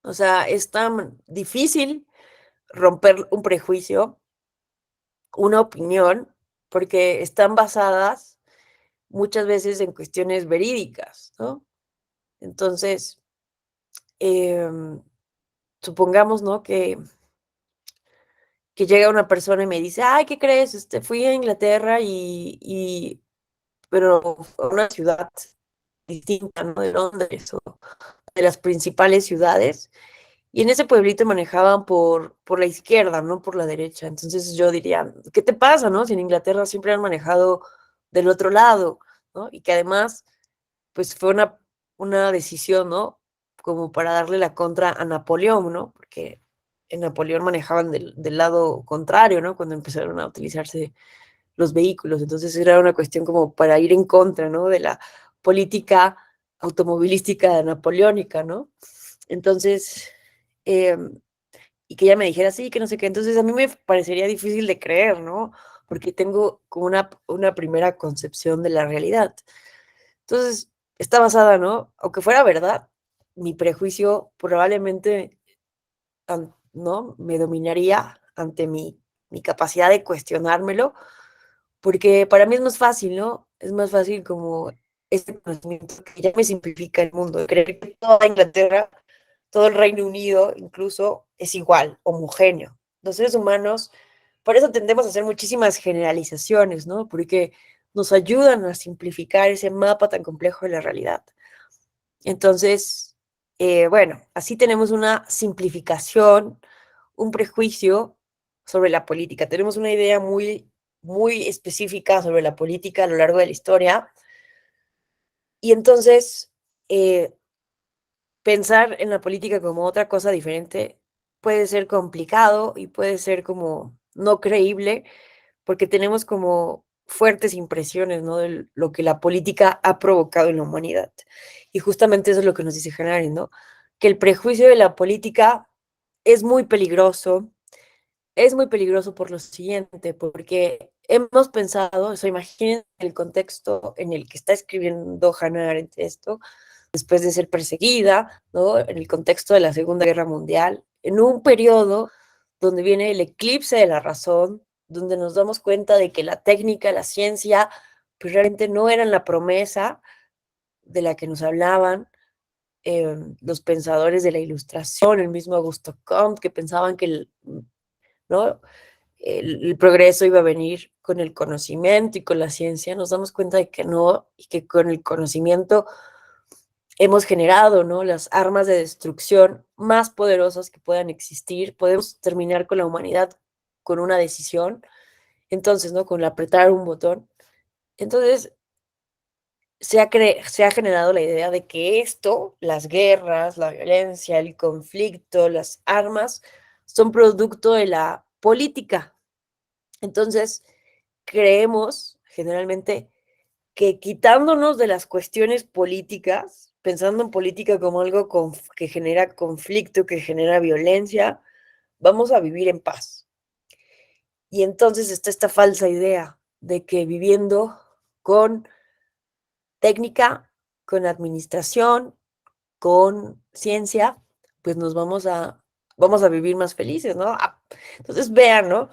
o sea, es tan difícil romper un prejuicio, una opinión, porque están basadas muchas veces en cuestiones verídicas, ¿no? Entonces, em, supongamos, ¿no? Que llega una persona y me dice, ay, ¿qué crees? Fui a Inglaterra pero fue una ciudad distinta, ¿no? De Londres o de las principales ciudades. Y en ese pueblito manejaban por la izquierda, no por la derecha. Entonces yo diría, ¿qué te pasa, no? Si en Inglaterra siempre han manejado del otro lado, ¿no? Y que además, pues fue una decisión, ¿no? Como para darle la contra a Napoleón, ¿no? Porque en Napoleón manejaban del lado contrario, ¿no? Cuando empezaron a utilizarse los vehículos. Entonces era una cuestión como para ir en contra, ¿no? De la política automovilística napoleónica, ¿no? Entonces, eh, y que ella me dijera sí, que no sé qué. Entonces a mí me parecería difícil de creer, ¿no? Porque tengo como una primera concepción de la realidad. Entonces, está basada, ¿no? Aunque fuera verdad, mi prejuicio probablemente, ¿no? Me dominaría ante mi capacidad de cuestionármelo, porque para mí es más fácil, ¿no? Es más fácil como este conocimiento que ya me simplifica el mundo, creer que toda Inglaterra, todo el Reino Unido incluso es igual, homogéneo. Los seres humanos, por eso tendemos a hacer muchísimas generalizaciones, ¿no? Porque nos ayudan a simplificar ese mapa tan complejo de la realidad. Entonces, bueno, así tenemos una simplificación, un prejuicio sobre la política. Tenemos una idea muy específica sobre la política a lo largo de la historia. Y entonces, pensar en la política como otra cosa diferente puede ser complicado y puede ser como no creíble, porque tenemos como fuertes impresiones, ¿no? De lo que la política ha provocado en la humanidad. Y justamente eso es lo que nos dice Hannah Arendt, ¿no? Que el prejuicio de la política es muy peligroso, es muy peligroso por lo siguiente, porque hemos pensado, o sea, imaginen el contexto en el que está escribiendo Hannah Arendt esto, después de ser perseguida, ¿no? En el contexto de la Segunda Guerra Mundial, en un periodo donde viene el eclipse de la razón, donde nos damos cuenta de que la técnica, la ciencia, pues realmente no eran la promesa de la que nos hablaban los pensadores de la Ilustración, el mismo Augusto Comte, que pensaban que ¿no? El progreso iba a venir con el conocimiento y con la ciencia, nos damos cuenta de que no, y que con el conocimiento hemos generado, ¿no? Las armas de destrucción más poderosas que puedan existir. Podemos terminar con la humanidad con una decisión, entonces, ¿no? Con apretar un botón. Entonces, se ha generado la idea de que esto, las guerras, la violencia, el conflicto, las armas, son producto de la política. Entonces, creemos generalmente que quitándonos de las cuestiones políticas, pensando en política como algo que genera conflicto, que genera violencia, vamos a vivir en paz. Y entonces está esta falsa idea de que viviendo con técnica, con administración, con ciencia, pues nos vamos a vivir más felices, ¿no? Entonces vean, ¿no?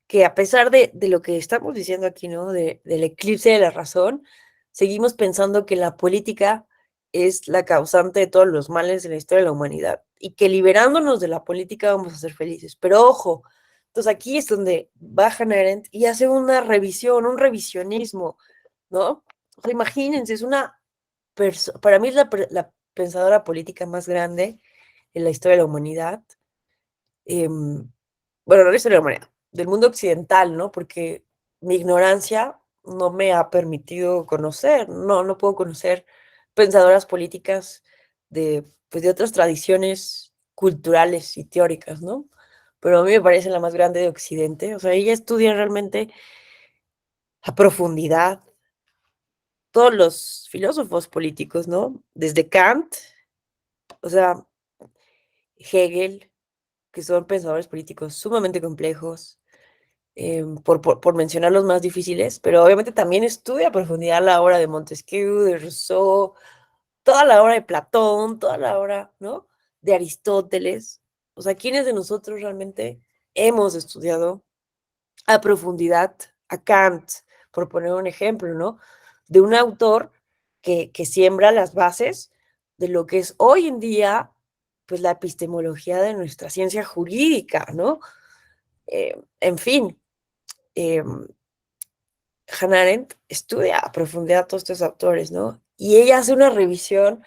Que a pesar de lo que estamos diciendo aquí, ¿no? Del eclipse de la razón, seguimos pensando que la política es la causante de todos los males de la historia de la humanidad y que liberándonos de la política vamos a ser felices. Pero ojo, entonces aquí es donde va Hannah Arendt y hace una revisión, un revisionismo, ¿no? O sea, imagínense, es una para mí es la pensadora política más grande en la historia de la humanidad. Bueno, no la historia de la humanidad, del mundo occidental, ¿no? Porque mi ignorancia no me ha permitido conocer, no puedo conocer pensadoras políticas pues de otras tradiciones culturales y teóricas, ¿no? Pero a mí me parece la más grande de Occidente. O sea, ella estudia realmente a profundidad todos los filósofos políticos, ¿no? Desde Kant, o sea, Hegel, que son pensadores políticos sumamente complejos, por mencionar los más difíciles, pero obviamente también estudia a profundidad la obra de Montesquieu, de Rousseau, toda la obra de Platón, toda la obra, ¿no? De Aristóteles. O sea, ¿quiénes de nosotros realmente hemos estudiado a profundidad a Kant, por poner un ejemplo, ¿no? De un autor que siembra las bases de lo que es hoy en día, pues la epistemología de nuestra ciencia jurídica, ¿no? En fin, eh, Hannah Arendt estudia a profundidad a todos estos autores, ¿no? Y ella hace una revisión,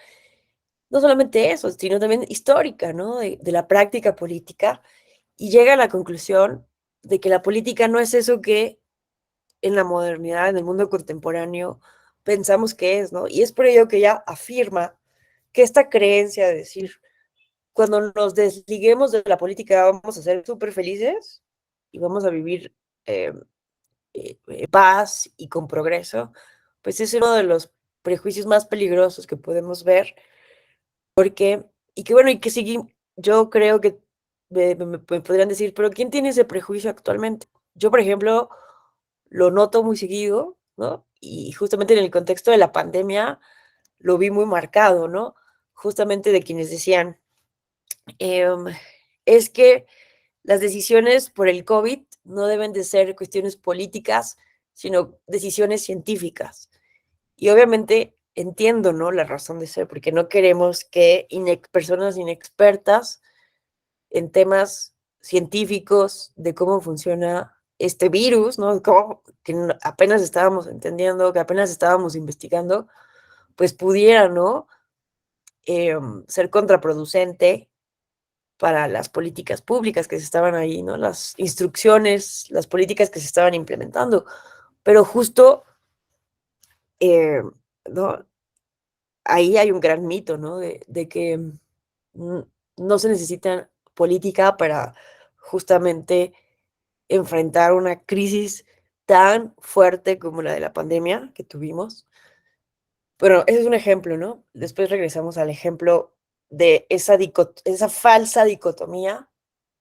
no solamente eso, sino también histórica, ¿no? De la práctica política, y llega a la conclusión de que la política no es eso que en la modernidad, en el mundo contemporáneo, pensamos que es, ¿no? Y es por ello que ella afirma que esta creencia de decir, cuando nos desliguemos de la política vamos a ser súper felices y vamos a vivir paz y con progreso, pues es uno de los prejuicios más peligrosos que podemos ver, porque, y que bueno, y que seguimos, yo creo que me podrían decir, pero ¿quién tiene ese prejuicio actualmente? Yo, por ejemplo, lo noto muy seguido, ¿no? Y justamente en el contexto de la pandemia, lo vi muy marcado, ¿no? Justamente de quienes decían, es que las decisiones por el COVID no deben de ser cuestiones políticas, sino decisiones científicas. Y obviamente entiendo, ¿no? La razón de ser, porque no queremos que personas inexpertas en temas científicos de cómo funciona este virus, ¿no? Que apenas estábamos entendiendo, que apenas estábamos investigando, pues pudiera, ¿no? Ser contraproducente para las políticas públicas que se estaban ahí, ¿no? Las instrucciones, las políticas que se estaban implementando. Pero justo, eh, ¿no? Ahí hay un gran mito, ¿no? De que no se necesita política para justamente enfrentar una crisis tan fuerte como la de la pandemia que tuvimos. Pero ese es un ejemplo, ¿no? Después regresamos al ejemplo de esa falsa dicotomía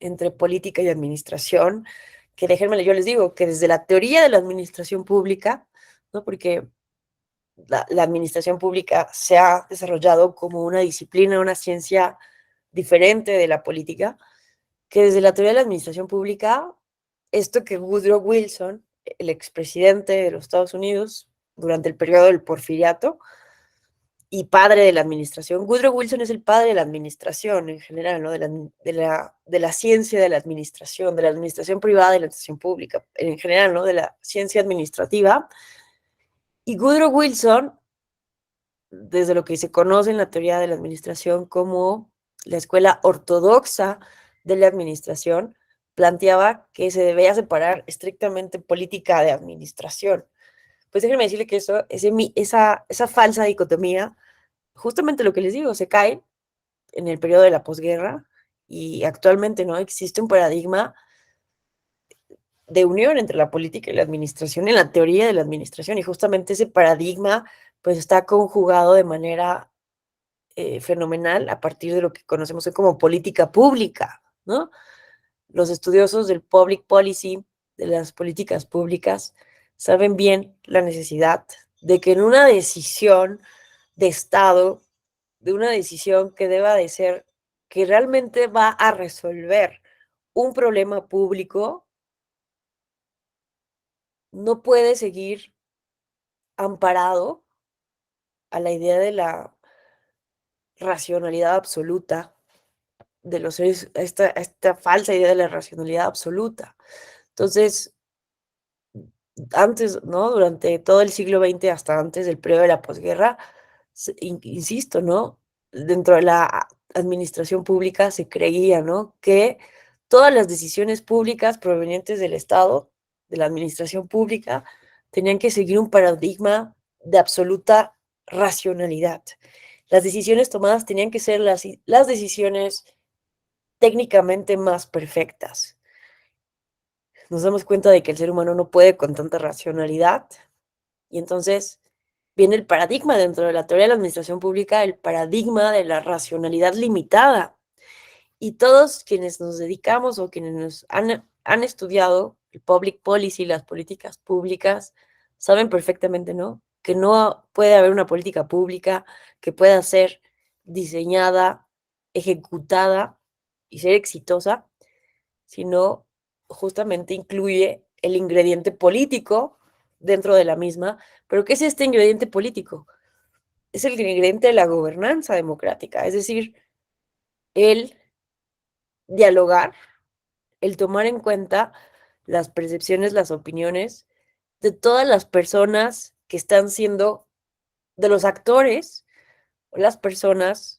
entre política y administración, que déjenme, yo les digo, que desde la teoría de la administración pública, ¿no? Porque la administración pública se ha desarrollado como una disciplina, una ciencia diferente de la política, que desde la teoría de la administración pública, esto que Woodrow Wilson, el expresidente de los Estados Unidos, durante el periodo del porfiriato, y padre de la administración. Woodrow Wilson es el padre de la administración en general, ¿no? De la ciencia de la administración privada y la administración pública en general, ¿no? De la ciencia administrativa. Y Woodrow Wilson, desde lo que se conoce en la teoría de la administración como la escuela ortodoxa de la administración, planteaba que se debía separar estrictamente política de administración. Pues déjenme decirle que esa falsa dicotomía, justamente lo que les digo, se cae en el periodo de la posguerra y actualmente no existe un paradigma de unión entre la política y la administración en la teoría de la administración y justamente ese paradigma pues está conjugado de manera fenomenal a partir de lo que conocemos hoy como política pública, ¿no? Los estudiosos del public policy, de las políticas públicas, saben bien la necesidad de que en una decisión de Estado, de una decisión que deba de ser, que realmente va a resolver un problema público, no puede seguir amparado a la idea de la racionalidad absoluta de los seres, a esta falsa idea de la racionalidad absoluta. Entonces, antes, ¿no? Durante todo el siglo XX, hasta antes del periodo de la posguerra, insisto, ¿no? Dentro de la administración pública se creía, ¿no? Que todas las decisiones públicas provenientes del Estado, de la administración pública, tenían que seguir un paradigma de absoluta racionalidad. Las decisiones tomadas tenían que ser las decisiones técnicamente más perfectas. Nos damos cuenta de que el ser humano no puede con tanta racionalidad y entonces viene el paradigma dentro de la teoría de la administración pública, el paradigma de la racionalidad limitada. Y todos quienes nos dedicamos o quienes han estudiado el public policy, las políticas públicas, saben perfectamente, ¿no? Que no puede haber una política pública que pueda ser diseñada, ejecutada y ser exitosa, sino justamente incluye el ingrediente político dentro de la misma. ¿Pero qué es este ingrediente político? Es el ingrediente de la gobernanza democrática, es decir, el dialogar, el tomar en cuenta las percepciones, las opiniones de todas las personas que están siendo, de los actores o las personas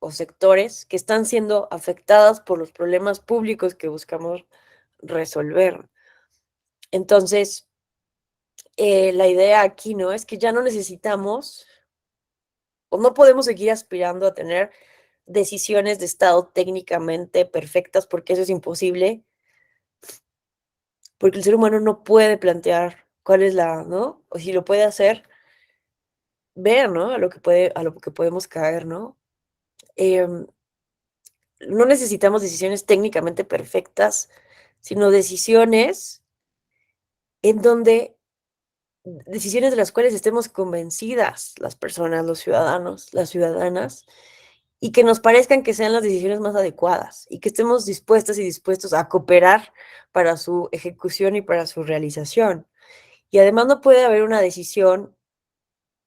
o sectores que están siendo afectadas por los problemas públicos que buscamos resolver. Entonces, la idea aquí, ¿no? Es que ya no necesitamos o no podemos seguir aspirando a tener decisiones de Estado técnicamente perfectas porque eso es imposible, porque el ser humano no puede plantear cuál es la, ¿no? O si lo puede hacer, ver, ¿no? A lo que podemos caer, ¿no? Em, no necesitamos decisiones técnicamente perfectas, sino decisiones en donde decisiones de las cuales estemos convencidas las personas, los ciudadanos, las ciudadanas, y que nos parezcan que sean las decisiones más adecuadas y que estemos dispuestas y dispuestos a cooperar para su ejecución y para su realización. Y además no puede haber una decisión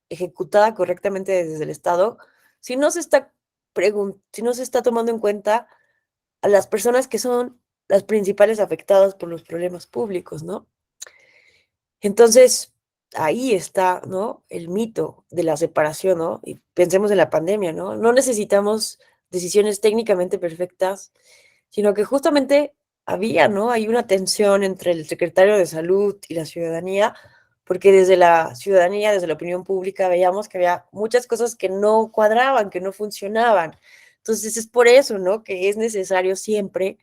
ejecutada correctamente desde el Estado si no se está, si no se está tomando en cuenta a las personas que son las principales afectadas por los problemas públicos, ¿no? Entonces, ahí está, ¿no? El mito de la separación, ¿no? Y pensemos en la pandemia, ¿no? No necesitamos decisiones técnicamente perfectas, sino que justamente había, ¿no? Hay una tensión entre el secretario de Salud y la ciudadanía, porque desde la ciudadanía, desde la opinión pública, veíamos que había muchas cosas que no cuadraban, que no funcionaban. Entonces, es por eso, ¿no? Que es necesario siempre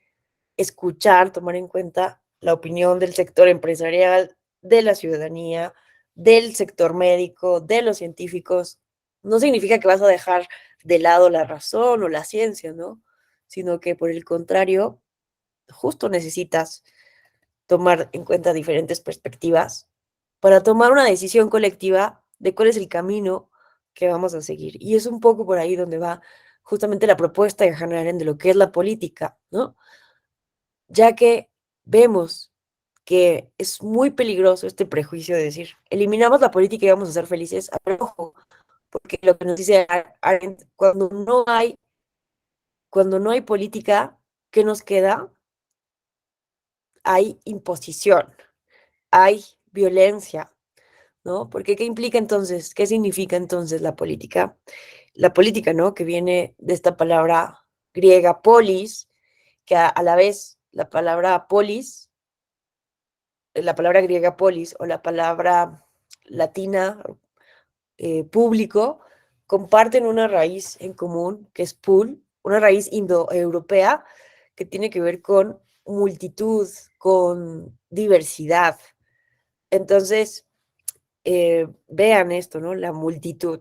escuchar, tomar en cuenta la opinión del sector empresarial, de la ciudadanía, del sector médico, de los científicos. No significa que vas a dejar de lado la razón o la ciencia, ¿no? Sino que por el contrario, justo necesitas tomar en cuenta diferentes perspectivas para tomar una decisión colectiva de cuál es el camino que vamos a seguir. Y es un poco por ahí donde va justamente la propuesta de Hannah Arendt de lo que es la política, ¿no? Ya que vemos que es muy peligroso este prejuicio de decir, eliminamos la política y vamos a ser felices. Pero ojo, porque lo que nos dice Arendt, cuando no hay política, ¿qué nos queda? Hay imposición, hay violencia, ¿no? Porque ¿qué implica entonces? ¿Qué significa entonces la política? La política, ¿no? Que viene de esta palabra griega polis, que a la vez la palabra polis, la palabra griega polis o la palabra latina público, comparten una raíz en común, que es pool, una raíz indoeuropea que tiene que ver con multitud, con diversidad. Entonces, vean esto, ¿no? La multitud.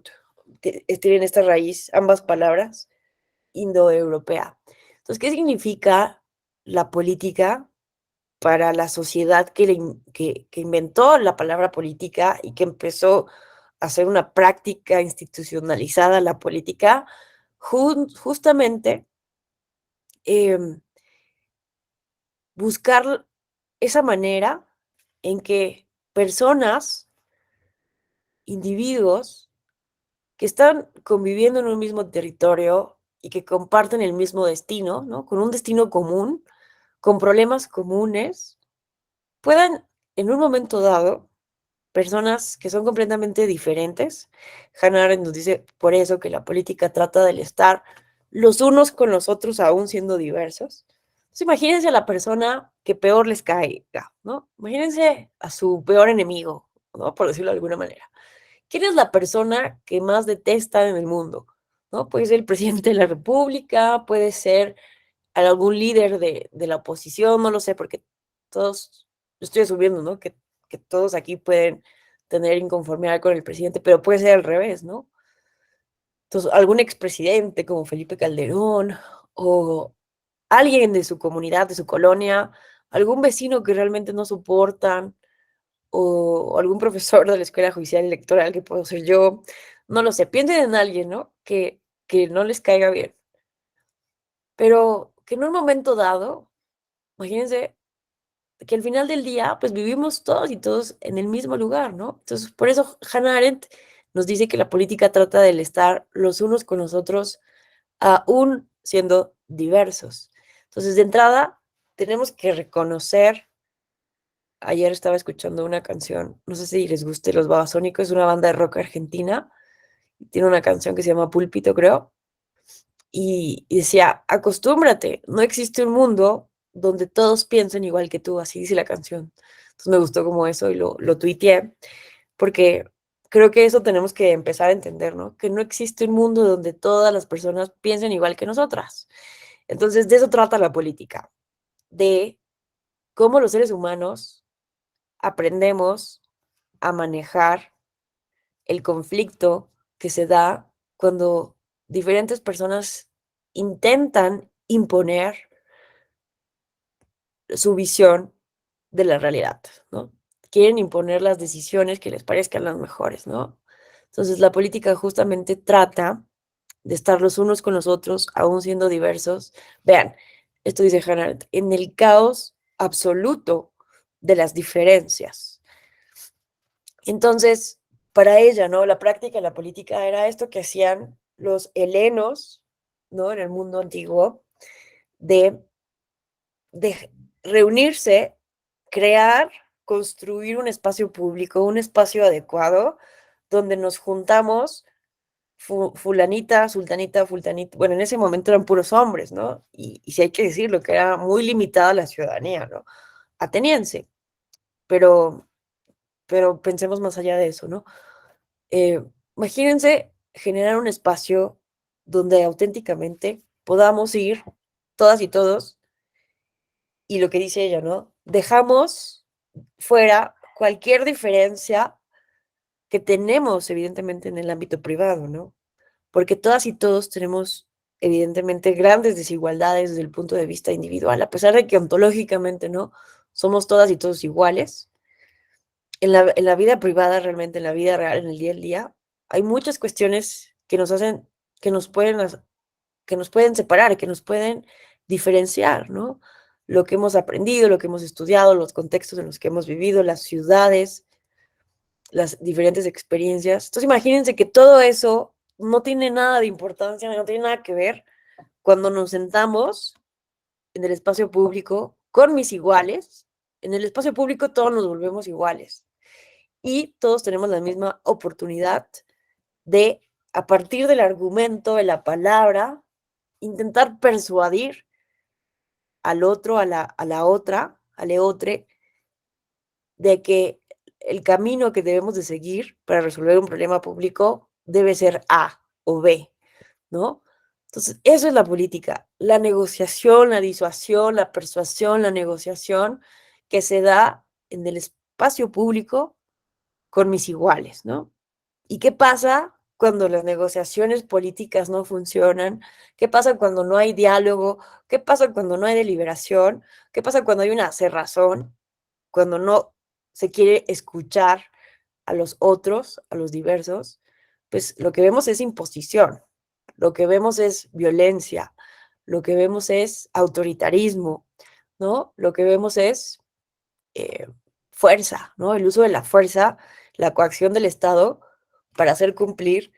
Tienen esta raíz, ambas palabras, indoeuropea. Entonces, ¿qué significa la política para la sociedad que inventó la palabra política y que empezó a hacer una práctica institucionalizada la política? Justamente eh, buscar esa manera en que personas, individuos, que están conviviendo en un mismo territorio y que comparten el mismo destino, ¿no? Con un destino común, con problemas comunes, puedan en un momento dado, personas que son completamente diferentes. Hannah Arendt nos dice por eso que la política trata del estar los unos con los otros aún siendo diversos. Entonces, imagínense a la persona que peor les caiga, ¿no? Imagínense a su peor enemigo, ¿no? Por decirlo de alguna manera. ¿Quién es la persona que más detesta en el mundo? ¿No? Puede ser el presidente de la República, puede ser algún líder de la oposición, no lo sé, porque todos, estoy asumiendo, ¿no? Que todos aquí pueden tener inconformidad con el presidente, pero puede ser al revés, ¿no? Entonces, algún expresidente como Felipe Calderón o alguien de su comunidad, de su colonia, algún vecino que realmente no soportan, o algún profesor de la Escuela Judicial Electoral, que puedo ser yo, no lo sé, piensen en alguien, ¿no? Que no les caiga bien, pero que en un momento dado, imagínense que al final del día, pues vivimos todos y todos en el mismo lugar, ¿no? Entonces, por eso Hannah Arendt nos dice que la política trata del estar los unos con los otros, aún siendo diversos. Entonces, de entrada, tenemos que reconocer. Ayer estaba escuchando una canción, no sé si les guste Los Babasónicos, es una banda de rock argentina, tiene una canción que se llama Púlpito, creo, y decía, acostúmbrate, no existe un mundo donde todos piensen igual que tú, así dice la canción. Entonces me gustó como eso y lo tuiteé, porque creo que eso tenemos que empezar a entender, ¿no? Que no existe un mundo donde todas las personas piensen igual que nosotras. Entonces, de eso trata la política, de cómo los seres humanos aprendemos a manejar el conflicto que se da cuando diferentes personas intentan imponer su visión de la realidad, ¿no? quieren imponer las decisiones que les parezcan las mejores, ¿no? Entonces, la política justamente trata de estar los unos con los otros, aún siendo diversos. Vean, esto dice Hannah Arendt, en el caos absoluto de las diferencias. Entonces, para ella, ¿no? La práctica de la política era esto que hacían los helenos, ¿no? En el mundo antiguo, de, de reunirse, crear, construir un espacio público, un espacio adecuado, donde nos juntamos fulanita, sultanita, fultanita, bueno, en ese momento eran puros hombres, ¿no? Y si hay que decirlo, que era muy limitada la ciudadanía, ¿no? Ateniense, pero, pero pensemos más allá de eso, ¿no? Eh, Imagínense generar un espacio donde auténticamente podamos ir todas y todos, y lo que dice ella, ¿no? Dejamos fuera cualquier diferencia que tenemos, evidentemente, en el ámbito privado, ¿no? Porque todas y todos tenemos, evidentemente, grandes desigualdades desde el punto de vista individual, a pesar de que ontológicamente, ¿no? Somos todas y todos iguales. En la vida privada, realmente, en la vida real, en el día a día, hay muchas cuestiones que nos hacen, que nos pueden, que nos pueden separar, que nos pueden diferenciar, ¿no? Lo que hemos aprendido, lo que hemos estudiado, los contextos en los que hemos vivido, las ciudades, las diferentes experiencias. Entonces, imagínense que todo eso no tiene nada de importancia, no tiene nada que ver cuando nos sentamos en el espacio público con mis iguales. En el espacio público todos nos volvemos iguales y todos tenemos la misma oportunidad de, a partir del argumento, de la palabra, intentar persuadir al otro, a la otra, al otro, de que el camino que debemos de seguir para resolver un problema público debe ser A o B, ¿no? Entonces, eso es la política, la negociación, la disuasión, la persuasión, la negociación que se da en el espacio público con mis iguales, ¿no? ¿Y qué pasa cuando las negociaciones políticas no funcionan? ¿Qué pasa cuando no hay diálogo? ¿Qué pasa cuando no hay deliberación? ¿Qué pasa cuando hay una cerrazón? Cuando no se quiere escuchar a los otros, a los diversos, pues lo que vemos es imposición, lo que vemos es violencia, lo que vemos es autoritarismo, ¿no? Lo que vemos es eh, fuerza, ¿no? El uso de la fuerza, la coacción del Estado para hacer cumplir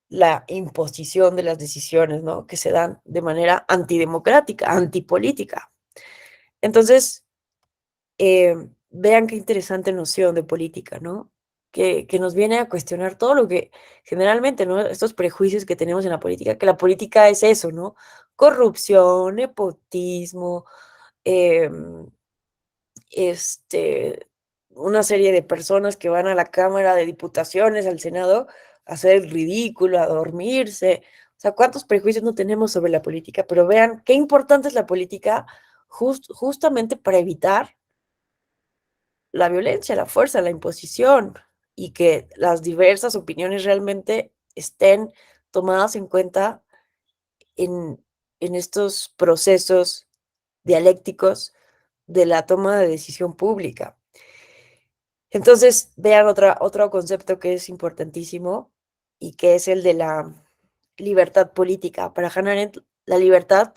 la imposición de las decisiones, ¿no? Que se dan de manera antidemocrática, antipolítica. Entonces, vean qué interesante noción de política, ¿no? Que nos viene a cuestionar todo lo que generalmente, ¿no? Estos prejuicios que tenemos en la política, que la política es eso, ¿no? Corrupción, nepotismo, em, este, una serie de personas que van a la Cámara de Diputaciones, al Senado, a hacer el ridículo, a dormirse. O sea, ¿cuántos prejuicios no tenemos sobre la política? Pero vean qué importante es la política justamente para evitar la violencia, la fuerza, la imposición y que las diversas opiniones realmente estén tomadas en cuenta en, en estos procesos dialécticos de la toma de decisión pública. Entonces, vean otro concepto que es importantísimo y que es el de la libertad política. Para Hannah Arendt, la libertad,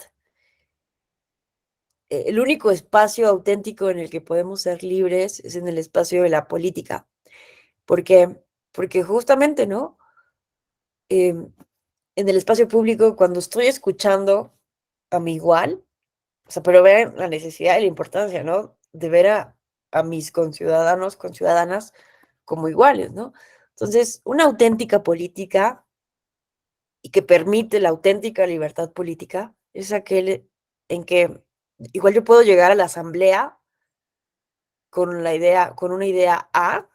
el único espacio auténtico en el que podemos ser libres es en el espacio de la política. ¿Por qué? Porque justamente, ¿no? En el espacio público, cuando estoy escuchando a mi igual, o sea, pero vean la necesidad y la importancia, ¿no? De ver a mis conciudadanos, conciudadanas como iguales, ¿no? Entonces, una auténtica política y que permite la auténtica libertad política es aquel en que igual yo puedo llegar a la asamblea con la idea, con una idea A,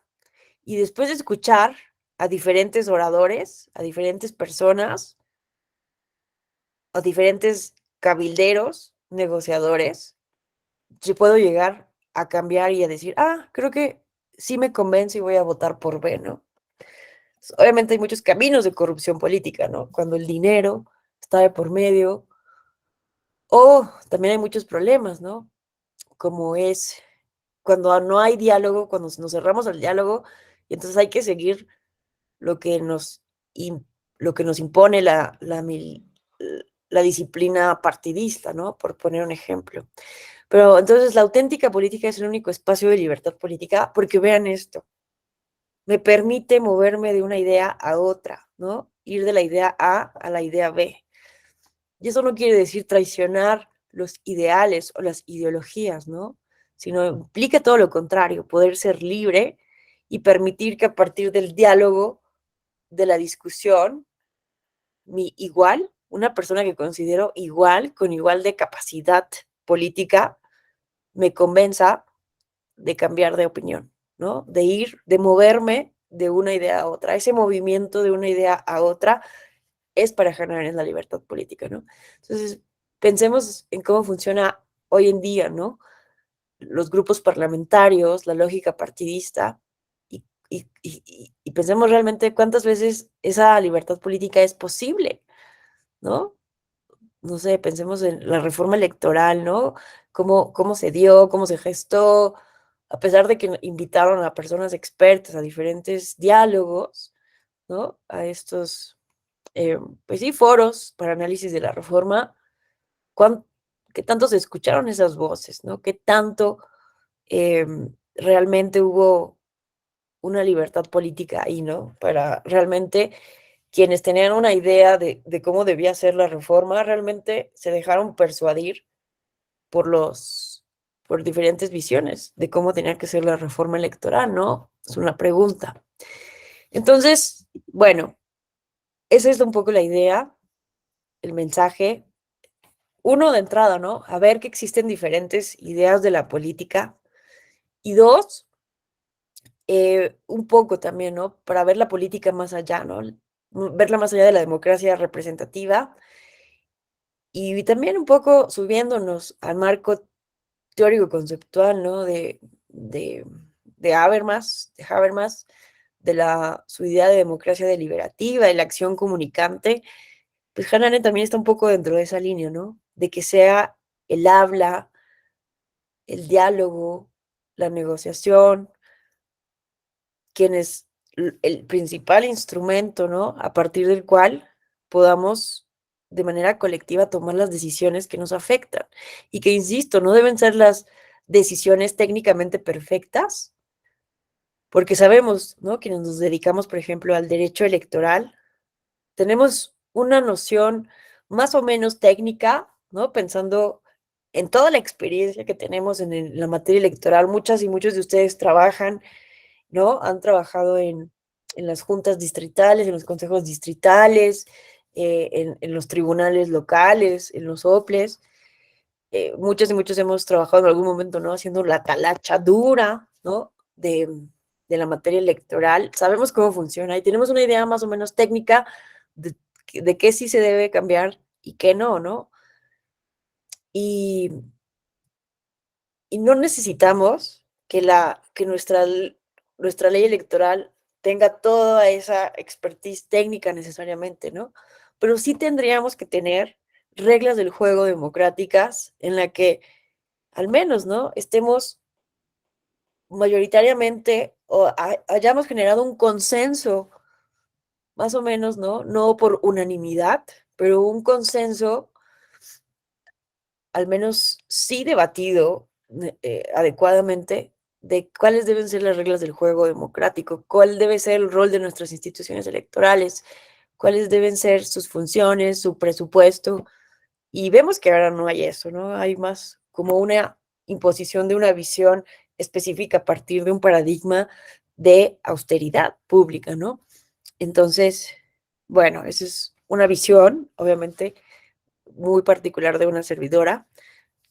y después de escuchar a diferentes oradores, a diferentes personas, a diferentes cabilderos, negociadores, yo puedo llegar a cambiar y a decir, creo que sí me convence y voy a votar por B, ¿no? Obviamente hay muchos caminos de corrupción política, ¿no? Cuando el dinero está de por medio, o también hay muchos problemas, ¿no? Como es cuando no hay diálogo, cuando nos cerramos al diálogo, y entonces hay que seguir lo que nos, lo que nos impone la disciplina partidista, ¿no? Por poner un ejemplo. Pero entonces la auténtica política es el único espacio de libertad política, porque vean esto, me permite moverme de una idea a otra, ¿no? Ir de la idea A la idea B. Y eso no quiere decir traicionar los ideales o las ideologías, ¿no? Sino implica todo lo contrario, poder ser libre y permitir que a partir del diálogo, de la discusión, mi igual, una persona que considero igual, con igual de capacidad política, me convenza de cambiar de opinión, ¿no? De ir, de moverme de una idea a otra. Ese movimiento de una idea a otra es para generar la libertad política, ¿no? Entonces, pensemos en cómo funciona hoy en día, ¿no? Los grupos parlamentarios, la lógica partidista, y pensemos realmente cuántas veces esa libertad política es posible, ¿no? No sé, pensemos en la reforma electoral, ¿no? Cómo se dio, cómo se gestó, a pesar de que invitaron a personas expertas a diferentes diálogos, ¿no? A estos, pues sí, foros para análisis de la reforma, ¿qué tanto se escucharon esas voces, ¿no? ¿Qué tanto realmente hubo una libertad política ahí, ¿no? Para realmente quienes tenían una idea de cómo debía ser la reforma, realmente se dejaron persuadir por por diferentes visiones de cómo tenía que ser la reforma electoral, ¿no? Es una pregunta. Entonces, bueno, esa es un poco la idea, el mensaje. Uno, de entrada, ¿no? A ver que existen diferentes ideas de la política. Y dos, un poco también, ¿no? Para ver la política más allá, ¿no? Verla más allá de la democracia representativa y también un poco subiéndonos al marco teórico conceptual, ¿no? De Habermas, de su idea de democracia deliberativa y la acción comunicante, pues Hannah Arendt también está un poco dentro de esa línea, ¿no? De que sea el habla, el diálogo, la negociación, quien es el principal instrumento, ¿no? A partir del cual podamos de manera colectiva tomar las decisiones que nos afectan y que, insisto, no deben ser las decisiones técnicamente perfectas, porque sabemos, ¿no? Quienes nos dedicamos, por ejemplo, al derecho electoral, tenemos una noción más o menos técnica, ¿no? Pensando en toda la experiencia que tenemos en la materia electoral. Muchas y muchos de ustedes trabajan, ¿no? Han trabajado en las juntas distritales, en los consejos distritales, en los tribunales locales, en los OPLES. Muchas y muchos hemos trabajado en algún momento, ¿no? Haciendo la talacha dura, ¿no? De la materia electoral. Sabemos cómo funciona y tenemos una idea más o menos técnica de qué sí se debe cambiar y qué no, ¿no? Y, y no necesitamos que nuestra ley electoral tenga toda esa expertise técnica necesariamente, ¿no? Pero sí tendríamos que tener reglas del juego democráticas en la que al menos, ¿no? Estemos mayoritariamente o hayamos generado un consenso, más o menos, ¿no? No por unanimidad, pero un consenso al menos sí debatido adecuadamente de cuáles deben ser las reglas del juego democrático, cuál debe ser el rol de nuestras instituciones electorales, cuáles deben ser sus funciones, su presupuesto. Y vemos que ahora no hay eso, ¿no? Hay más como una imposición de una visión específica a partir de un paradigma de austeridad pública, ¿no? Entonces, bueno, esa es una visión, obviamente, muy particular de una servidora,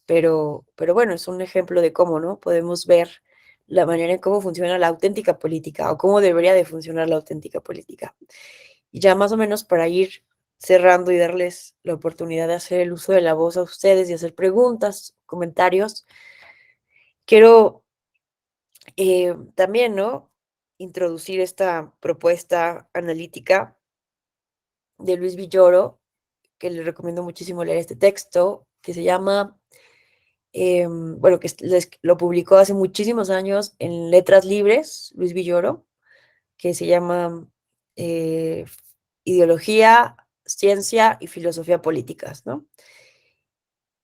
pero bueno, es un ejemplo de cómo, ¿no? Podemos ver la manera en cómo funciona la auténtica política o cómo debería de funcionar la auténtica política. Y ya más o menos para ir cerrando y darles la oportunidad de hacer el uso de la voz a ustedes y hacer preguntas, comentarios, quiero también, ¿no? Introducir esta propuesta analítica de Luis Villoro, que le recomiendo muchísimo leer este texto, que se llama bueno, que lo publicó hace muchísimos años en Letras Libres, Luis Villoro, que se llama Ideología, Ciencia y Filosofía Políticas, ¿no?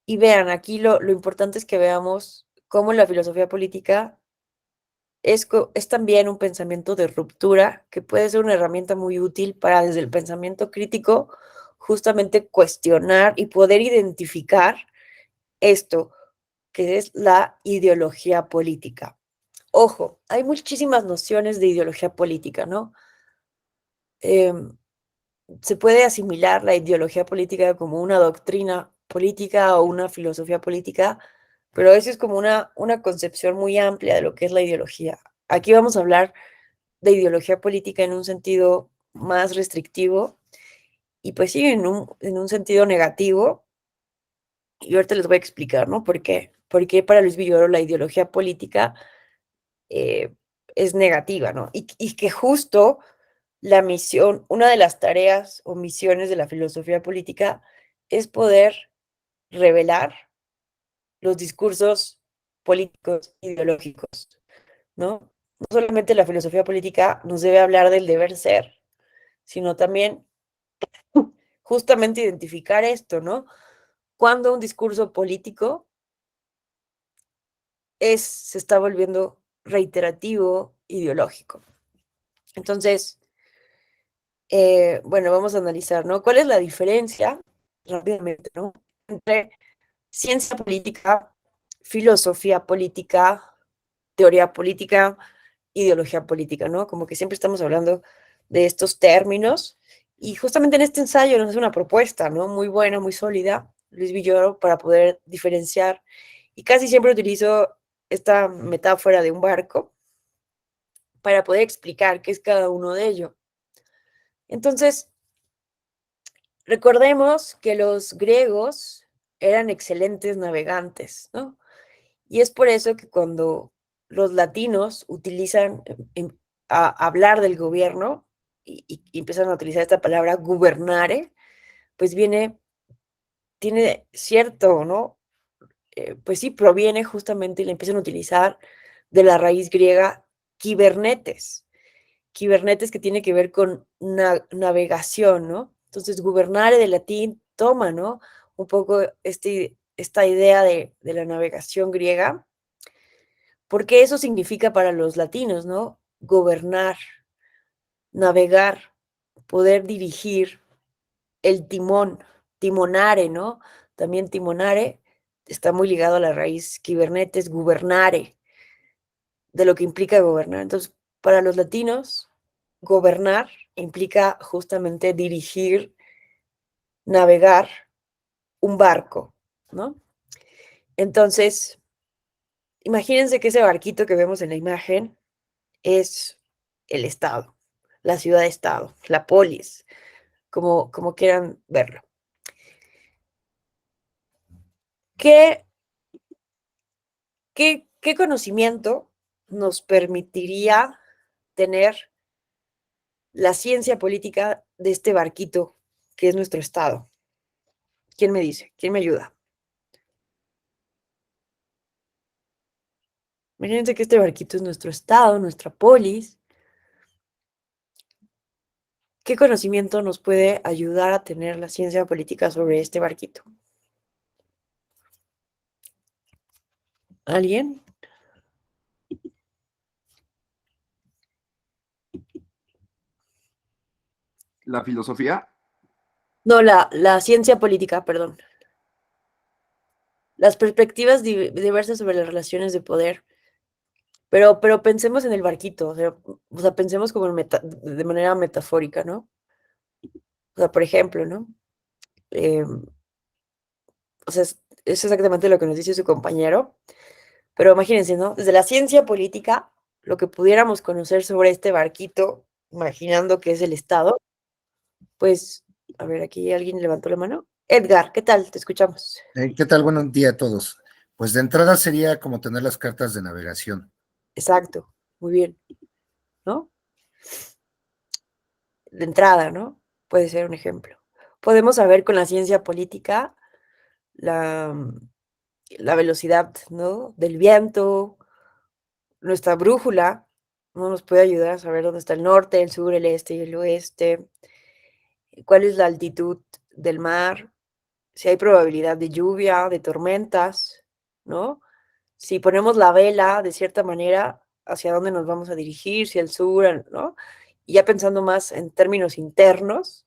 Y vean, aquí lo importante es que veamos cómo la filosofía política es también un pensamiento de ruptura que puede ser una herramienta muy útil para desde el pensamiento crítico justamente cuestionar y poder identificar esto, que es la ideología política. Ojo, hay muchísimas nociones de ideología política, ¿no? Eh, Se puede asimilar la ideología política como una doctrina política o una filosofía política, pero eso es como una concepción muy amplia de lo que es la ideología. Aquí vamos a hablar de ideología política en un sentido más restrictivo y pues sí, en un sentido negativo. Y ahorita les voy a explicar, ¿no? ¿Por qué? Porque para Luis Villoro la ideología política eh, es negativa, ¿no? Y que justo la misión, una de las tareas o misiones de la filosofía política es poder revelar los discursos políticos ideológicos, ¿no? No solamente la filosofía política nos debe hablar del deber ser, sino también justamente identificar esto, ¿no? Cuando un discurso político se está volviendo reiterativo, ideológico. Entonces, bueno, vamos a analizar, ¿no? ¿Cuál es la diferencia, rápidamente, ¿no? Entre ciencia política, filosofía política, teoría política, ideología política, ¿no? Como que siempre estamos hablando de estos términos y justamente en este ensayo nos hace una propuesta, ¿no? Muy buena, muy sólida, Luis Villoro, para poder diferenciar y casi siempre utilizo esta metáfora de un barco para poder explicar qué es cada uno de ellos. Entonces, recordemos que los griegos eran excelentes navegantes, ¿no? Y es por eso que cuando los latinos utilizan a hablar del gobierno y empiezan a utilizar esta palabra gubernare, pues tiene cierto, ¿no? Pues sí, proviene justamente y la empiezan a utilizar de la raíz griega kibernetes. Kibernetes que tiene que ver con navegación, ¿no? Entonces, gubernare de latín toma, ¿no? Un poco esta idea de la navegación griega, porque eso significa para los latinos, ¿no? Gobernar, navegar, poder dirigir, el timón, timonare, ¿no? También timonare está muy ligado a la raíz kibernetes, gubernare, de lo que implica gobernar. Entonces, para los latinos, gobernar implica justamente dirigir, navegar un barco, ¿no? Entonces, imagínense que ese barquito que vemos en la imagen es el Estado, la ciudad-estado, la polis, como quieran verlo. ¿Qué, qué conocimiento nos permitiría tener la ciencia política de este barquito que es nuestro Estado? ¿Quién me dice? ¿Quién me ayuda? Imagínense que este barquito es nuestro Estado, nuestra polis. ¿Qué conocimiento nos puede ayudar a tener la ciencia política sobre este barquito? ¿Alguien? La filosofía, No, la ciencia política, perdón. Las perspectivas diversas sobre las relaciones de poder. Pero pensemos en el barquito, o sea, pensemos como de manera metafórica, ¿no? O sea, por ejemplo, ¿no? Eh, o sea, es exactamente lo que nos dice su compañero, pero imagínense, ¿no? Desde la ciencia política, lo que pudiéramos conocer sobre este barquito, imaginando que es el Estado, pues, a ver, aquí alguien levantó la mano. Edgar, ¿qué tal? Te escuchamos. ¿Qué tal? Buenos días a todos. Pues de entrada sería como tener las cartas de navegación. Exacto, muy bien, ¿no? De entrada, ¿no? Puede ser un ejemplo. Podemos saber con la ciencia política la, la velocidad, ¿no? Del viento, nuestra brújula, ¿no? Nos puede ayudar a saber dónde está el norte, el sur, el este y el oeste, cuál es la altitud del mar, si hay probabilidad de lluvia, de tormentas, ¿no? Si ponemos la vela de cierta manera, hacia dónde nos vamos a dirigir, si al sur, ¿no? Y ya pensando más en términos internos,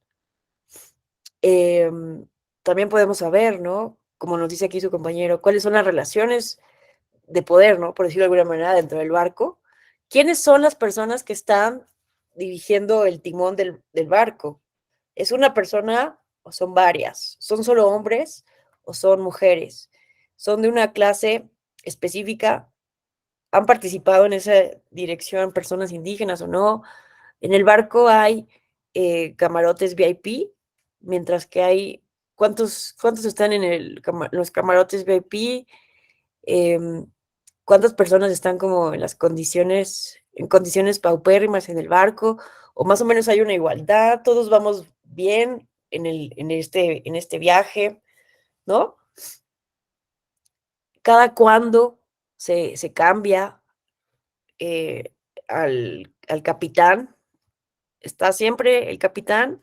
también podemos saber, ¿no? Como nos dice aquí su compañero, cuáles son las relaciones de poder, ¿no? Por decirlo de alguna manera, dentro del barco. ¿Quiénes son las personas que están dirigiendo el timón del barco? ¿Es una persona o son varias? ¿Son solo hombres o son mujeres? ¿Son de una clase específica? ¿Han participado en esa dirección personas indígenas o no? En el barco hay camarotes VIP, mientras que hay, ¿cuántos están en los camarotes VIP? Em, ¿Cuántas personas están como en condiciones paupérrimas en el barco? ¿O más o menos hay una igualdad? ¿Todos vamos bien en este viaje? ¿No? ¿Cada cuándo se cambia eh, al capitán? ¿Está siempre el capitán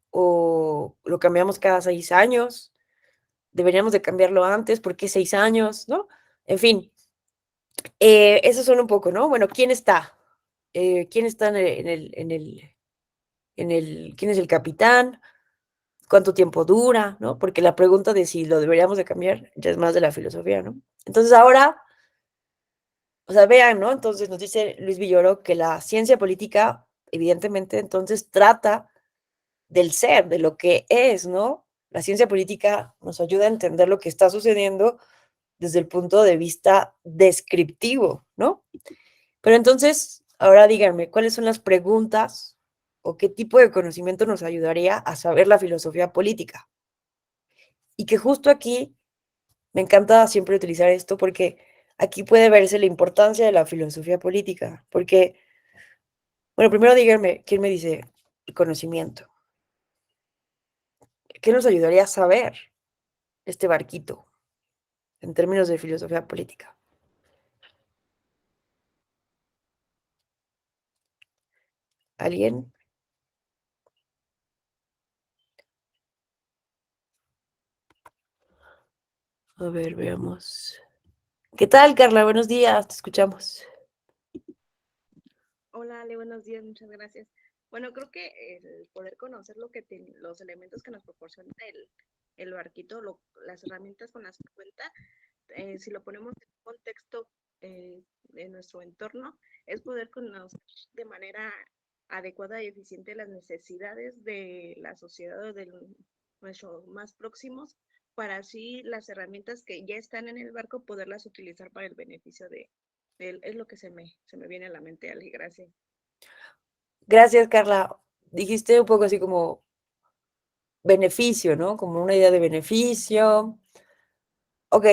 o lo cambiamos cada 6 años? ¿Deberíamos de cambiarlo antes? ¿Por qué 6 años? ¿No? En fin, esos son un poco, ¿no? Bueno, ¿quién está? ¿Quién está quién es el capitán? ¿Cuánto tiempo dura? ¿No? Porque la pregunta de si lo deberíamos de cambiar ya es más de la filosofía, ¿no? Entonces ahora, o sea, vean, ¿no? Entonces nos dice Luis Villoro que la ciencia política, evidentemente, entonces trata del ser, de lo que es, ¿no? La ciencia política nos ayuda a entender lo que está sucediendo desde el punto de vista descriptivo, ¿no? Pero entonces, ahora díganme, ¿cuáles son las preguntas o qué tipo de conocimiento nos ayudaría a saber la filosofía política? Y que justo aquí me encanta siempre utilizar esto porque aquí puede verse la importancia de la filosofía política, porque, bueno, primero díganme, ¿quién me dice el conocimiento? ¿Qué nos ayudaría a saber este barquito en términos de filosofía política? ¿Alguien? A ver, veamos. ¿Qué tal, Carla? Buenos días, te escuchamos. Hola, Ale, buenos días, muchas gracias. Bueno, creo que el poder conocer los elementos que nos proporciona el barquito, las herramientas con las que cuenta, si lo ponemos en un contexto de nuestro entorno, es poder conocer de manera adecuada y eficiente las necesidades de la sociedad o de nuestros más próximos, para así las herramientas que ya están en el barco poderlas utilizar para el beneficio de él. Es lo que se me viene a la mente, Ale, gracias. Gracias, Carla. Dijiste un poco así como beneficio, ¿no? Como una idea de beneficio. Ok,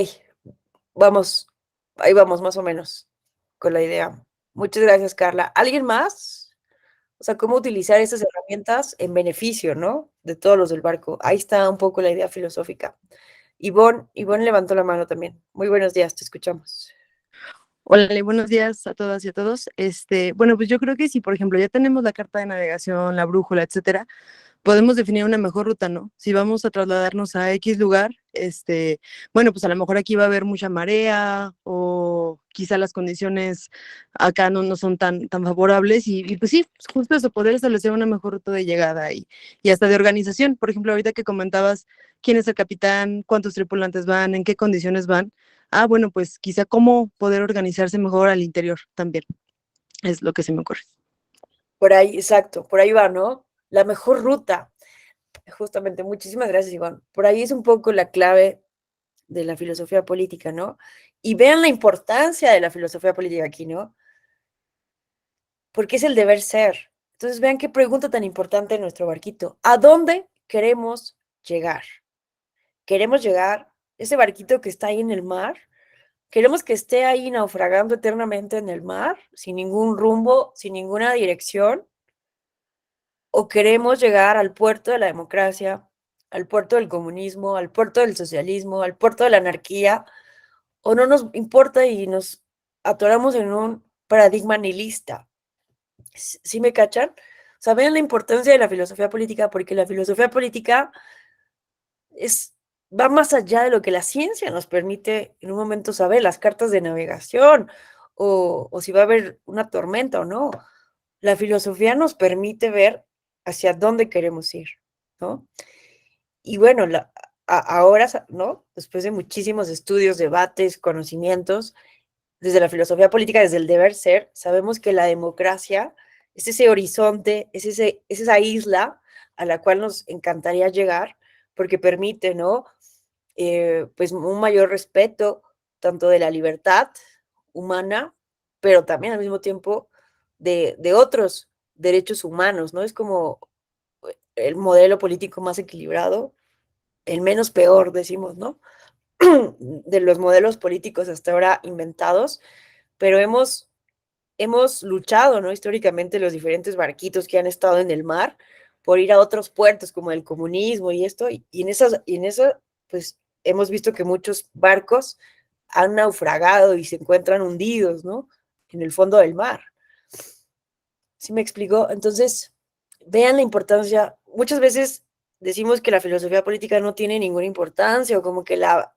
vamos, ahí vamos más o menos con la idea. Muchas gracias, Carla. ¿Alguien más? O sea, cómo utilizar esas herramientas en beneficio, ¿no? De todos los del barco. Ahí está un poco la idea filosófica. Ivonne levantó la mano también. Muy buenos días, te escuchamos. Hola, buenos días a todas y a todos. Bueno, pues yo creo que si, por ejemplo, ya tenemos la carta de navegación, la brújula, etcétera, podemos definir una mejor ruta, ¿no? Si vamos a trasladarnos a X lugar, bueno, pues a lo mejor aquí va a haber mucha marea o quizá las condiciones acá no son tan favorables y pues sí, justo eso, poder establecer una mejor ruta de llegada y hasta de organización. Por ejemplo, ahorita que comentabas quién es el capitán, cuántos tripulantes van, en qué condiciones van. Ah, bueno, pues quizá cómo poder organizarse mejor al interior también, es lo que se me ocurre. Por ahí, exacto, por ahí va, ¿no? La mejor ruta. Justamente, muchísimas gracias, Iván. Por ahí es un poco la clave de la filosofía política, ¿no? Y vean la importancia de la filosofía política aquí, ¿no? Porque es el deber ser. Entonces, vean qué pregunta tan importante en nuestro barquito. ¿A dónde queremos llegar? ¿Queremos llegar, ese barquito que está ahí en el mar? ¿Queremos que esté ahí naufragando eternamente en el mar, sin ningún rumbo, sin ninguna dirección? ¿O queremos llegar al puerto de la democracia, al puerto del comunismo, al puerto del socialismo, al puerto de la anarquía, o no nos importa y nos atoramos en un paradigma nihilista. ¿Sí me cachan? O sea, vean la importancia de la filosofía política, porque la filosofía política va más allá de lo que la ciencia nos permite en un momento saber, las cartas de navegación, o si va a haber una tormenta o no. La filosofía nos permite ver hacia dónde queremos ir, ¿no? Y bueno, ahora, ¿no? Después de muchísimos estudios, debates, conocimientos, desde la filosofía política, desde el deber ser, sabemos que la democracia es ese horizonte, es esa isla a la cual nos encantaría llegar, porque permite, ¿no? Pues un mayor respeto tanto de la libertad humana, pero también al mismo tiempo de otros derechos humanos, ¿no? Es como el modelo político más equilibrado, el menos peor, decimos, ¿no? De los modelos políticos hasta ahora inventados, pero hemos luchado, ¿no? Históricamente los diferentes barquitos que han estado en el mar por ir a otros puertos como el comunismo y esto, y en eso, pues hemos visto que muchos barcos han naufragado y se encuentran hundidos, ¿no? En el fondo del mar. ¿Sí me explico? Entonces, vean la importancia. Muchas veces decimos que la filosofía política no tiene ninguna importancia o como que la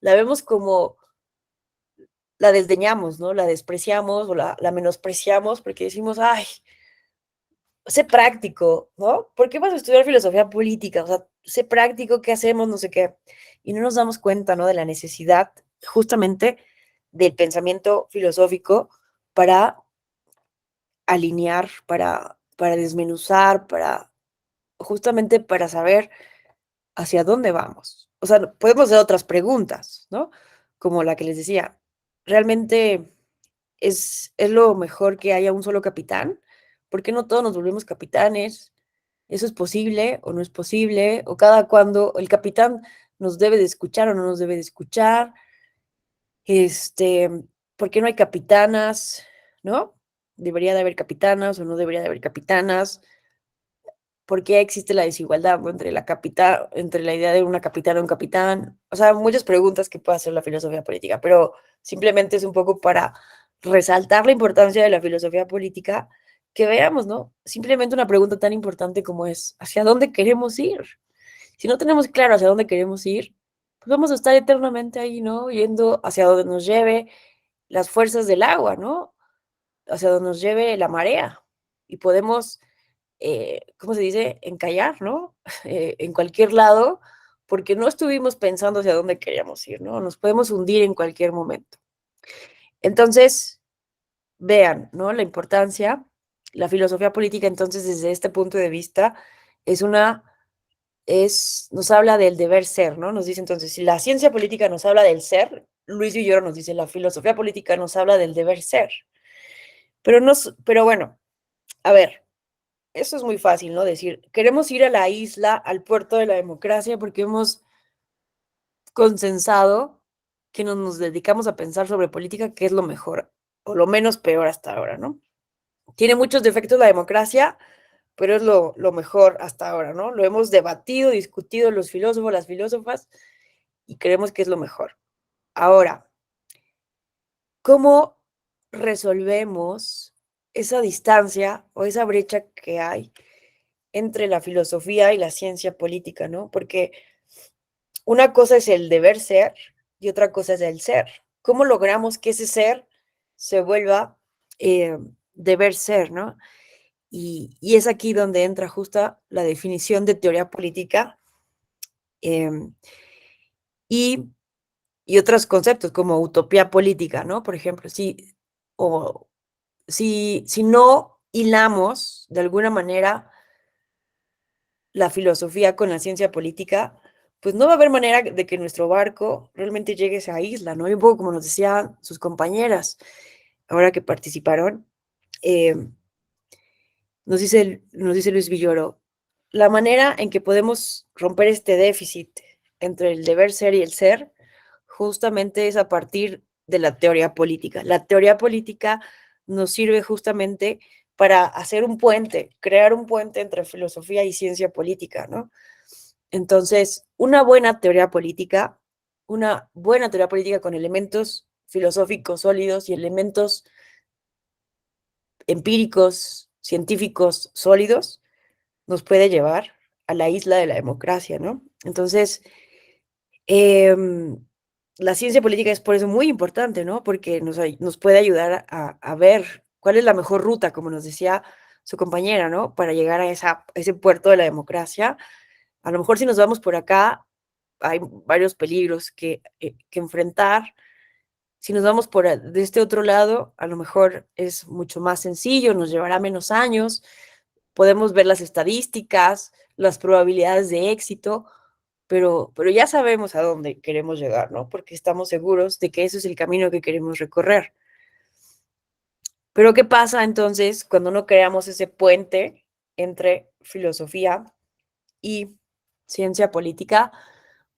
vemos como la desdeñamos, ¿no? La despreciamos o la menospreciamos porque decimos, ay, sé práctico, ¿no? ¿Por qué vas a estudiar filosofía política? O sea, sé práctico, ¿qué hacemos? No sé qué. Y no nos damos cuenta, ¿no? De la necesidad justamente del pensamiento filosófico para alinear, para desmenuzar, justamente para saber hacia dónde vamos. O sea, podemos hacer otras preguntas, ¿no? Como la que les decía, ¿realmente es lo mejor que haya un solo capitán? ¿Por qué no todos nos volvemos capitanes? ¿Eso es posible o no es posible? ¿O cada cuando el capitán nos debe de escuchar o no nos debe de escuchar? Este, ¿por qué no hay capitanas? ¿No? ¿Debería de haber capitanas o no debería de haber capitanas? ¿Por qué existe la desigualdad, ¿no? Entre la idea de una capitana y un capitán? O sea, muchas preguntas que puede hacer la filosofía política, pero simplemente es un poco para resaltar la importancia de la filosofía política, que veamos, ¿no? Simplemente una pregunta tan importante como es, ¿hacia dónde queremos ir? Si no tenemos claro hacia dónde queremos ir, pues vamos a estar eternamente ahí, ¿no? Yendo hacia donde nos lleve las fuerzas del agua, ¿no? Hacia donde nos lleve la marea. Y podemos ¿cómo se dice? Encallar, ¿no? En cualquier lado, porque no estuvimos pensando hacia dónde queríamos ir, ¿no? Nos podemos hundir en cualquier momento. Entonces, vean, ¿no? La importancia, la filosofía política, entonces, desde este punto de vista, nos habla del deber ser, ¿no? Nos dice entonces, si la ciencia política nos habla del ser, Luis Villoro nos dice, la filosofía política nos habla del deber ser. Pero bueno, a ver, eso es muy fácil, ¿no? Decir, queremos ir a la isla, al puerto de la democracia, porque hemos consensado que nos dedicamos a pensar sobre política, qué es lo mejor o lo menos peor hasta ahora, ¿no? Tiene muchos defectos la democracia, pero es lo mejor hasta ahora, ¿no? Lo hemos debatido, discutido los filósofos, las filósofas, y creemos que es lo mejor. Ahora, ¿cómo resolvemos esa distancia o esa brecha que hay entre la filosofía y la ciencia política, ¿no? Porque una cosa es el deber ser y otra cosa es el ser. ¿Cómo logramos que ese ser se vuelva deber ser, ¿no? Y es aquí donde entra justa la definición de teoría política eh, y, y otros conceptos como utopía política, ¿no? Por ejemplo, si no hilamos de alguna manera la filosofía con la ciencia política, pues no va a haber manera de que nuestro barco realmente llegue a esa isla, ¿no? Y un poco como nos decían sus compañeras, ahora que participaron, eh, nos dice Luis Villoro, la manera en que podemos romper este déficit entre el deber ser y el ser, justamente es a partir de la teoría política. La teoría política nos sirve justamente para hacer un puente, crear un puente entre filosofía y ciencia política, ¿no? Entonces, una buena teoría política una buena teoría política con elementos filosóficos sólidos y elementos empíricos, científicos sólidos, nos puede llevar a la isla de la democracia, ¿no? Entonces, la ciencia política es por eso muy importante, ¿no? Porque nos puede ayudar a ver cuál es la mejor ruta, como nos decía su compañera, ¿no? Para llegar a ese puerto de la democracia. A lo mejor si nos vamos por acá, hay varios peligros que enfrentar. Si nos vamos de este otro lado, a lo mejor es mucho más sencillo, nos llevará menos años, podemos ver las estadísticas, las probabilidades de éxito, pero ya sabemos a dónde queremos llegar, ¿no? Porque estamos seguros de que ese es el camino que queremos recorrer. Pero ¿qué pasa entonces cuando no creamos ese puente entre filosofía y ciencia política?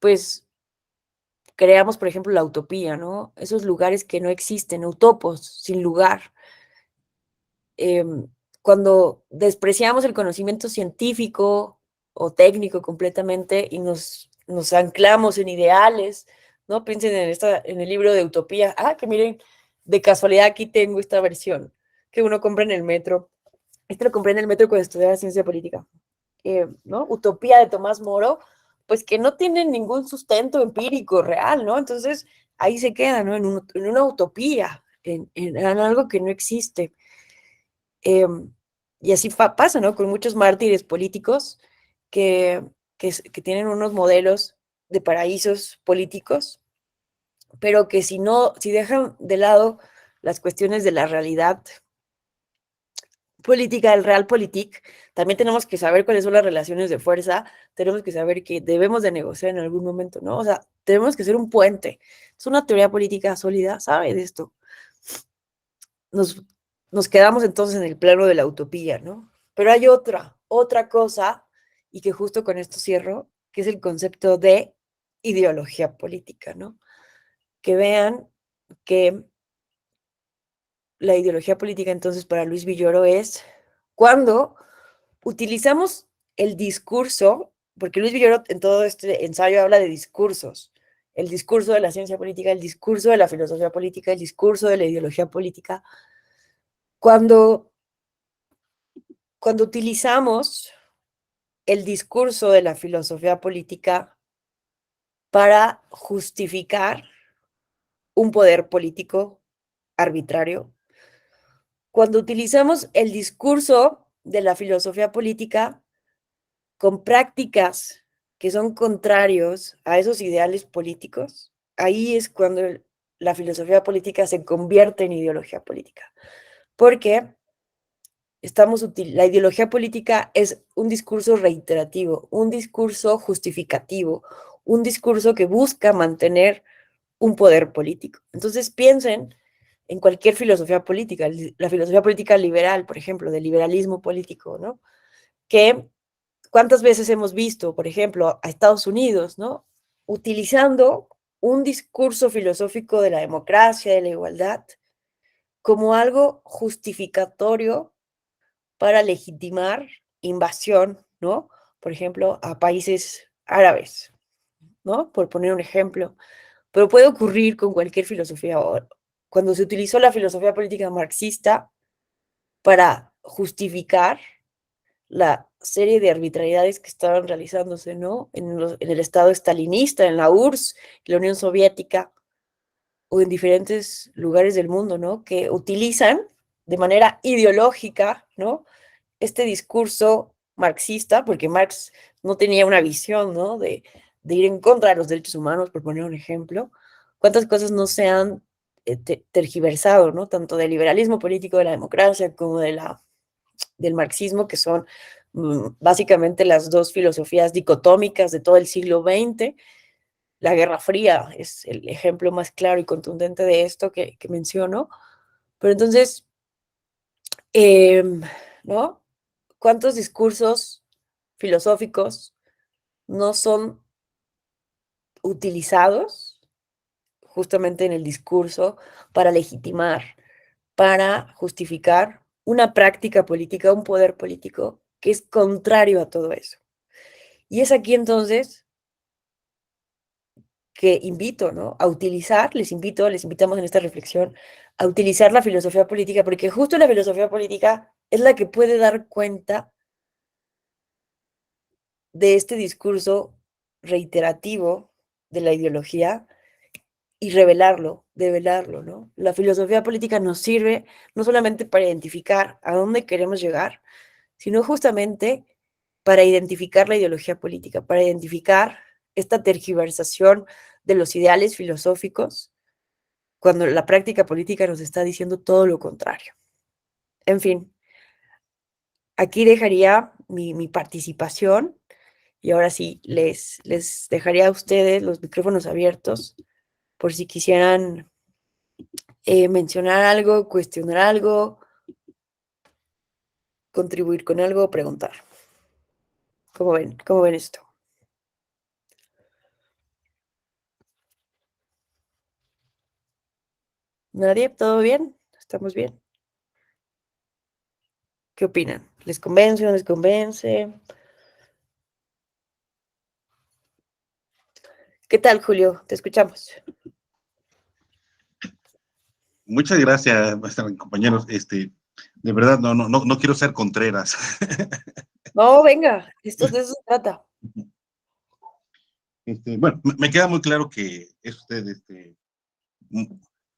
Pues creamos, por ejemplo, la utopía, ¿no? Esos lugares que no existen, utopos, sin lugar. Cuando despreciamos el conocimiento científico o técnico completamente y nos anclamos en ideales, ¿no? Piensen en el libro de Utopía. Ah, que miren, de casualidad aquí tengo esta versión que uno compra en el metro. Este lo compré en el metro cuando estudiaba ciencia política. ¿No? Utopía de Tomás Moro, pues que no tiene ningún sustento empírico real, ¿no? Entonces ahí se queda, ¿no? En una utopía, en algo que no existe. Y así pasa, ¿no? Con muchos mártires políticos que tienen unos modelos de paraísos políticos, pero que si dejan de lado las cuestiones de la realidad política, el realpolitik, también tenemos que saber cuáles son las relaciones de fuerza, tenemos que saber que debemos de negociar en algún momento, ¿no? O sea, tenemos que ser un puente. Es una teoría política sólida, sabe de esto. Nos quedamos entonces en el plano de la utopía, ¿no? Pero hay otra cosa, y que justo con esto cierro, que es el concepto de ideología política, ¿no? Que vean que la ideología política entonces para Luis Villoro es cuando utilizamos el discurso, porque Luis Villoro en todo este ensayo habla de discursos, el discurso de la ciencia política, el discurso de la filosofía política, el discurso de la ideología política, cuando utilizamos el discurso de la filosofía política para justificar un poder político arbitrario, cuando utilizamos el discurso de la filosofía política con prácticas que son contrarios a esos ideales políticos, ahí es cuando la filosofía política se convierte en ideología política. Porque la ideología política es un discurso reiterativo, un discurso justificativo, un discurso que busca mantener un poder político. Entonces piensen en cualquier filosofía política, la filosofía política liberal, por ejemplo, del liberalismo político, ¿no? Que cuántas veces hemos visto, por ejemplo, a Estados Unidos, ¿no? Utilizando un discurso filosófico de la democracia, de la igualdad, como algo justificatorio para legitimar invasión, ¿no? Por ejemplo, a países árabes, ¿no? Por poner un ejemplo. Pero puede ocurrir con cualquier filosofía. Cuando se utilizó la filosofía política marxista para justificar la serie de arbitrariedades que estaban realizándose, ¿no? En el Estado estalinista, en la URSS, en la Unión Soviética, o en diferentes lugares del mundo, ¿no? Que utilizan de manera ideológica, ¿no? Este discurso marxista, porque Marx no tenía una visión, ¿no? De ir en contra de los derechos humanos, por poner un ejemplo. ¿Cuántas cosas no se han tergiversado, ¿no? Tanto del liberalismo político de la democracia como del marxismo, que son básicamente las dos filosofías dicotómicas de todo el siglo XX. La Guerra Fría es el ejemplo más claro y contundente de esto que menciono. Pero entonces, ¿no? ¿Cuántos discursos filosóficos no son utilizados justamente en el discurso para legitimar, para justificar una práctica política, un poder político que es contrario a todo eso? Y es aquí entonces que invito, ¿no? A utilizar, les invitamos en esta reflexión a utilizar la filosofía política, porque justo la filosofía política es la que puede dar cuenta de este discurso reiterativo de la ideología y develarlo, ¿no? La filosofía política nos sirve no solamente para identificar a dónde queremos llegar, sino justamente para identificar la ideología política, para identificar esta tergiversación de los ideales filosóficos, cuando la práctica política nos está diciendo todo lo contrario. En fin, aquí dejaría mi participación y ahora sí les dejaría a ustedes los micrófonos abiertos por si quisieran mencionar algo, cuestionar algo, contribuir con algo o preguntar. ¿Cómo ven? ¿Cómo ven esto? ¿Nadie? ¿Todo bien? ¿Estamos bien? ¿Qué opinan? ¿Les convence o no les convence? ¿Qué tal, Julio? Te escuchamos. Muchas gracias, compañeros. De verdad, no quiero ser Contreras. No, venga, esto de eso se trata. Bueno, me queda muy claro que es usted,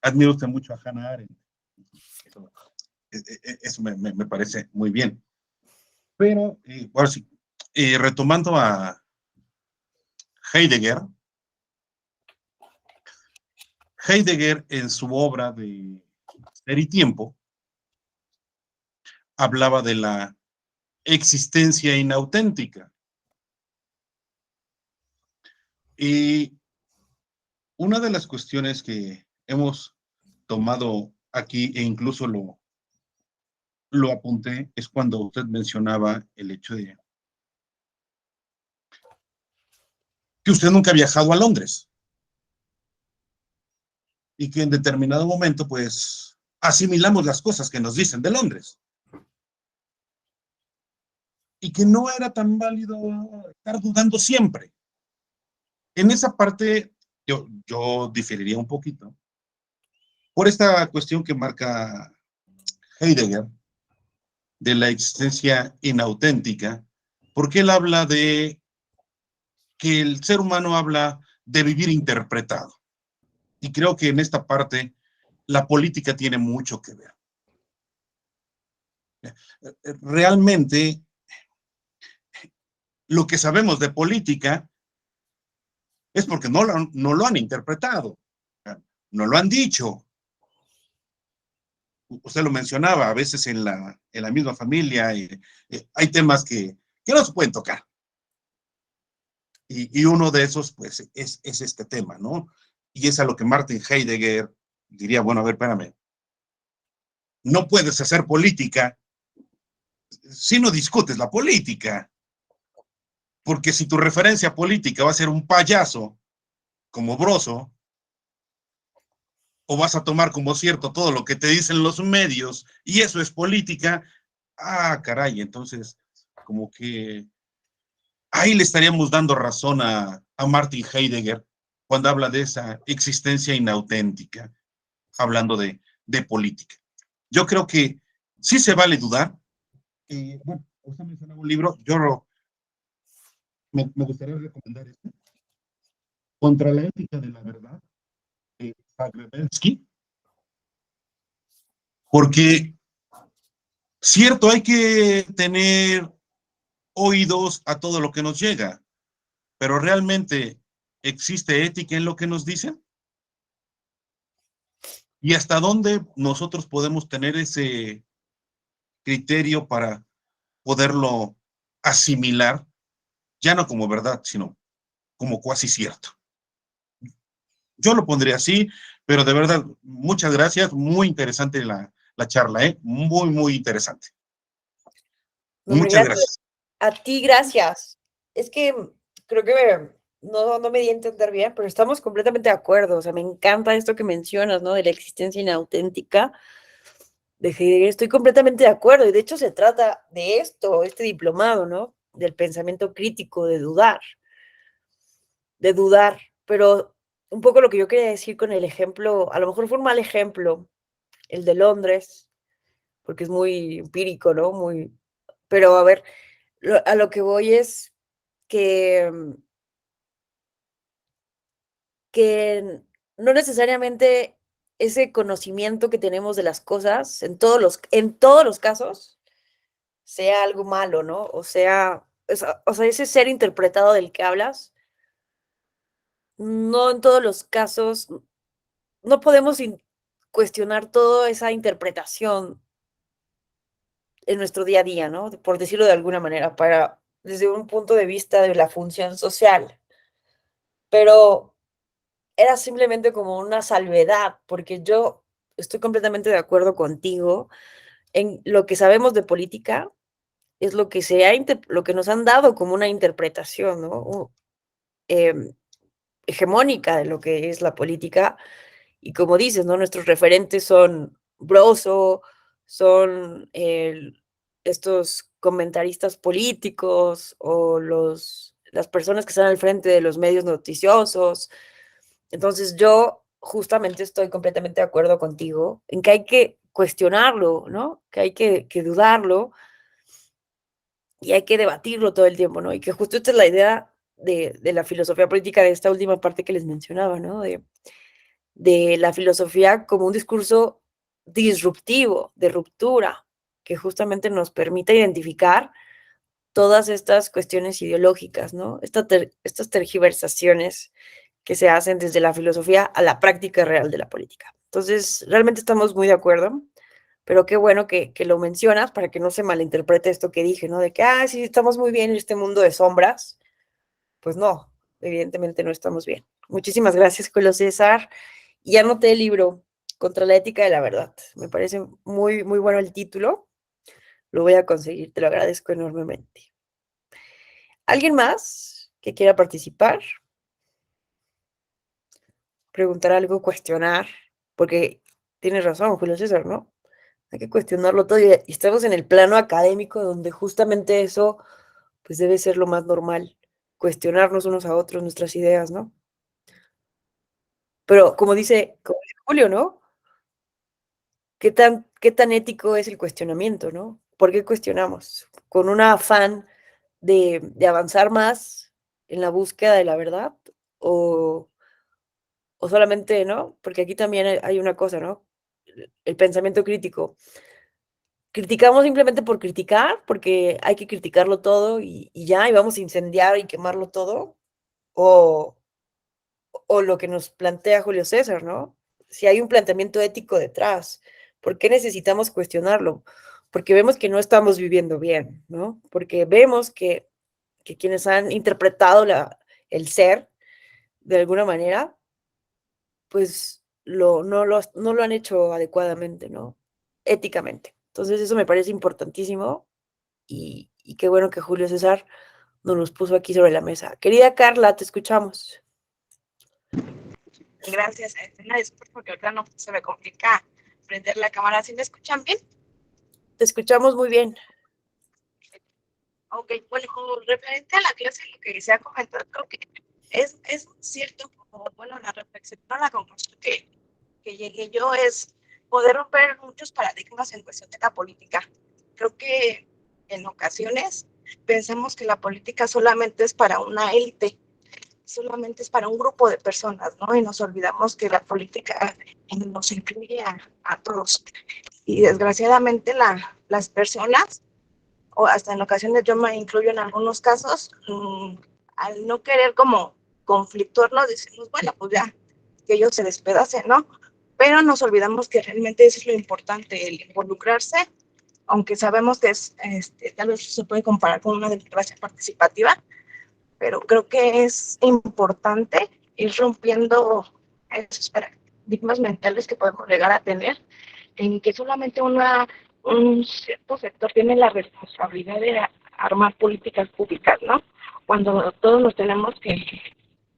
admiro usted mucho a Hannah Arendt. Eso me parece muy bien. Pero, ahora sí, retomando a Heidegger, Heidegger en su obra de Ser y Tiempo hablaba de la existencia inauténtica. Y una de las cuestiones que hemos tomado aquí, e incluso lo apunté, es cuando usted mencionaba el hecho de que usted nunca ha viajado a Londres y que en determinado momento, pues, asimilamos las cosas que nos dicen de Londres y que no era tan válido estar dudando siempre. En esa parte yo diferiría un poquito por esta cuestión que marca Heidegger de la existencia inauténtica, porque él habla de que el ser humano habla de vivir interpretado. Y creo que en esta parte la política tiene mucho que ver. Realmente, lo que sabemos de política es porque no lo han interpretado, no lo han dicho. Usted lo mencionaba, a veces en la misma familia hay temas que no se pueden tocar. Y uno de esos, pues, es este tema, ¿no? Y es a lo que Martin Heidegger diría, bueno, a ver, espérame, no puedes hacer política si no discutes la política, porque si tu referencia política va a ser un payaso como Broso, o vas a tomar como cierto todo lo que te dicen los medios, y eso es política, caray, entonces, como que ahí le estaríamos dando razón a Martin Heidegger cuando habla de esa existencia inauténtica, hablando de política. Yo creo que sí se vale dudar. Bueno, usted mencionaba un libro, yo me gustaría recomendar este, Contra la ética de la verdad, de Zagrebelsky, porque cierto, hay que tener oídos a todo lo que nos llega, pero realmente existe ética en lo que nos dicen. ¿Y hasta dónde nosotros podemos tener ese criterio para poderlo asimilar, ya no como verdad, sino como cuasi cierto? Yo lo pondría así, pero de verdad, muchas gracias, muy interesante la charla, muy, muy interesante. Hombre, Muchas gracias. gracias. A ti, gracias. Es que creo que no me di a entender bien, pero estamos completamente de acuerdo. O sea, me encanta esto que mencionas, ¿no? De la existencia inauténtica de Heidegger. Estoy completamente de acuerdo. Y de hecho se trata de esto, este diplomado, ¿no? Del pensamiento crítico, de dudar. Pero un poco lo que yo quería decir con el ejemplo, a lo mejor fue un mal ejemplo, el de Londres, porque es muy empírico, ¿no? Muy, pero a ver, a lo que voy es que, que no necesariamente ese conocimiento que tenemos de las cosas, en todos los casos, sea algo malo, ¿no? O sea, ese ser interpretado del que hablas, no en todos los casos, no podemos cuestionar toda esa interpretación en nuestro día a día, ¿no? Por decirlo de alguna manera, desde un punto de vista de la función social. Pero era simplemente como una salvedad, porque yo estoy completamente de acuerdo contigo en lo que sabemos de política, es lo que, lo que nos han dado como una interpretación, ¿no? Em, hegemónica de lo que es la política. Y como dices, ¿no? Nuestros referentes son Broso, son estos comentaristas políticos o las personas que están al frente de los medios noticiosos. Entonces yo justamente estoy completamente de acuerdo contigo en que hay que cuestionarlo, ¿no? Que hay que dudarlo y hay que debatirlo todo el tiempo, ¿no? Y que justo esta es la idea de la filosofía política de esta última parte que les mencionaba, ¿no? De la filosofía como un discurso disruptivo, de ruptura, que justamente nos permite identificar todas estas cuestiones ideológicas, ¿no? Estas tergiversaciones que se hacen desde la filosofía a la práctica real de la política. Entonces, realmente estamos muy de acuerdo, pero qué bueno que lo mencionas para que no se malinterprete esto que dije, ¿no? De que, sí, estamos muy bien en este mundo de sombras. Pues no, evidentemente no estamos bien. Muchísimas gracias, Julio César. Y anoté el libro, Contra la ética de la verdad. Me parece muy, muy bueno el título. Lo voy a conseguir, te lo agradezco enormemente. ¿Alguien más que quiera participar? Preguntar algo, cuestionar, porque tienes razón, Julio César, ¿no? Hay que cuestionarlo todo y estamos en el plano académico donde justamente eso pues debe ser lo más normal, cuestionarnos unos a otros nuestras ideas, ¿no? Pero como dice Julio, ¿no? ¿Qué tan ético es el cuestionamiento, ¿no? ¿Por qué cuestionamos? ¿Con un afán de avanzar más en la búsqueda de la verdad? ¿O, o solamente, ¿no? Porque aquí también hay una cosa, ¿no? El pensamiento crítico. Criticamos simplemente por criticar, porque hay que criticarlo todo y ya, y vamos a incendiar y quemarlo todo, o, o lo que nos plantea Julio César, ¿no? Si hay un planteamiento ético detrás, ¿por qué necesitamos cuestionarlo? Porque vemos que no estamos viviendo bien, ¿no? Porque vemos que quienes han interpretado el ser de alguna manera, pues no lo han hecho adecuadamente, ¿no? Éticamente. Entonces eso me parece importantísimo y qué bueno que Julio César nos los puso aquí sobre la mesa. Querida Carla, te escuchamos. Gracias. Una disculpa porque ahorita no se me complica prender la cámara. ¿Sí me escuchan bien? Te escuchamos muy bien. Ok, bueno, referente a la clase, lo que se ha comentado, creo que es cierto, como, bueno, la reflexión, no, la conclusión que llegué yo es poder romper muchos paradigmas en cuestión de la política. Creo que en ocasiones pensamos que la política solamente es para una élite, solamente es para un grupo de personas, ¿no? Y nos olvidamos que la política nos incluye a todos. Y desgraciadamente las personas, o hasta en ocasiones yo me incluyo en algunos casos, al no querer como conflictuarnos, decimos, bueno, pues ya, que ellos se despedacen, ¿no? Pero nos olvidamos que realmente eso es lo importante, el involucrarse, aunque sabemos que es, tal vez se puede comparar con una democracia participativa, pero creo que es importante ir rompiendo esos paradigmas mentales que podemos llegar a tener, en que solamente un cierto sector tiene la responsabilidad de armar políticas públicas, ¿no? Cuando todos nos tenemos que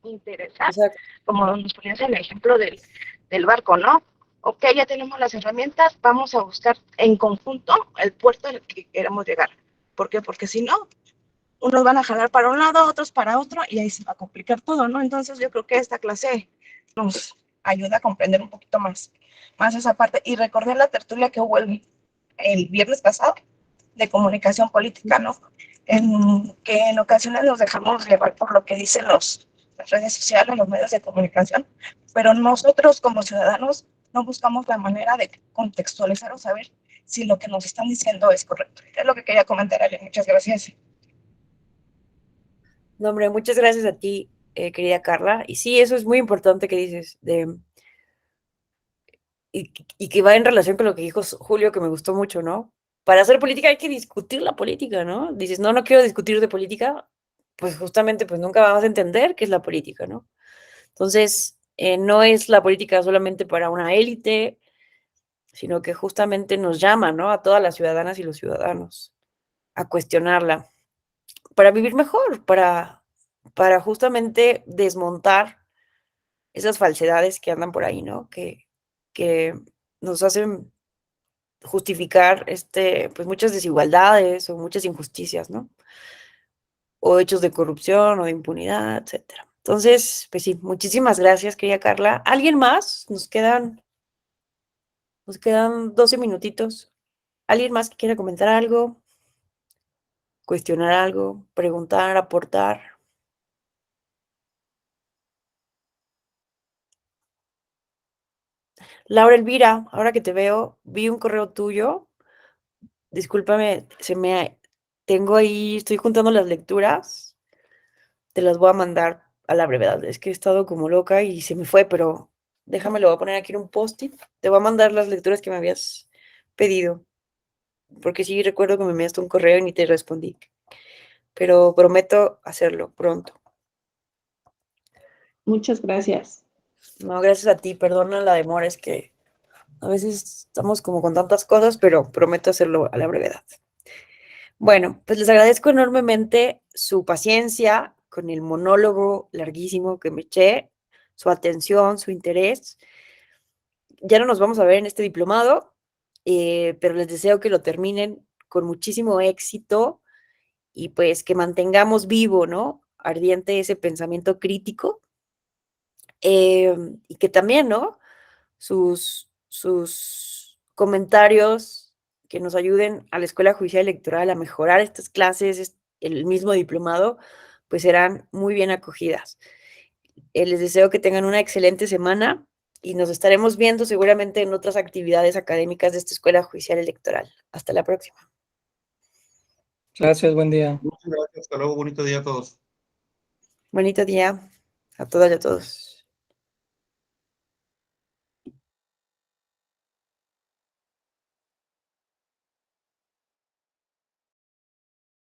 interesar, Exacto. como nos ponías el ejemplo del barco, ¿no? Ok, ya tenemos las herramientas, vamos a buscar en conjunto el puerto al que queremos llegar. ¿Por qué? Porque si no, unos van a jalar para un lado, otros para otro, y ahí se va a complicar todo, ¿no? Entonces yo creo que esta clase nos ayuda a comprender un poquito más esa parte. Y recordé la tertulia que hubo el viernes pasado de comunicación política, ¿no? Que en ocasiones nos dejamos llevar por lo que dicen las redes sociales, los medios de comunicación, pero nosotros como ciudadanos no buscamos la manera de contextualizar o saber si lo que nos están diciendo es correcto. Es lo que quería comentar, Ale. Muchas gracias. No, hombre, muchas gracias a ti, querida Carla. Y sí, eso es muy importante que dices, y que va en relación con lo que dijo Julio, que me gustó mucho, ¿no? Para hacer política hay que discutir la política, ¿no? Dices, no, no quiero discutir de política, pues justamente pues nunca vamos a entender qué es la política, ¿no? Entonces, no es la política solamente para una élite, sino que justamente nos llama, ¿no? A todas las ciudadanas y los ciudadanos a cuestionarla, para vivir mejor, para justamente desmontar esas falsedades que andan por ahí, ¿no? Que nos hacen justificar pues muchas desigualdades o muchas injusticias, ¿no? O hechos de corrupción o de impunidad, etcétera. Entonces, pues sí, muchísimas gracias, querida Carla. ¿Alguien más? Nos quedan 12 minutitos. ¿Alguien más que quiera comentar algo, cuestionar algo, preguntar, aportar? Laura Elvira, ahora que te veo, vi un correo tuyo. Discúlpame, tengo ahí, estoy juntando las lecturas. Te las voy a mandar a la brevedad. Es que he estado como loca y se me fue, pero déjame, lo voy a poner aquí en un post-it. Te voy a mandar las lecturas que me habías pedido, porque sí recuerdo que me enviaste un correo y ni te respondí, pero prometo hacerlo pronto. Muchas gracias. No, gracias a ti, perdona la demora, es que a veces estamos como con tantas cosas, pero prometo hacerlo a la brevedad. Bueno, pues les agradezco enormemente su paciencia con el monólogo larguísimo que me eché, su atención, su interés. Ya no nos vamos a ver en este diplomado, pero les deseo que lo terminen con muchísimo éxito y pues que mantengamos vivo, ¿no? Ardiente ese pensamiento crítico, y que también, ¿no? Sus comentarios que nos ayuden a la Escuela Judicial Electoral a mejorar estas clases, el mismo diplomado, pues serán muy bien acogidas. Les deseo que tengan una excelente semana y nos estaremos viendo seguramente en otras actividades académicas de esta Escuela Judicial Electoral. Hasta la próxima. Gracias, buen día. Muchas gracias, hasta luego, bonito día a todos. Bonito día a todas y a todos.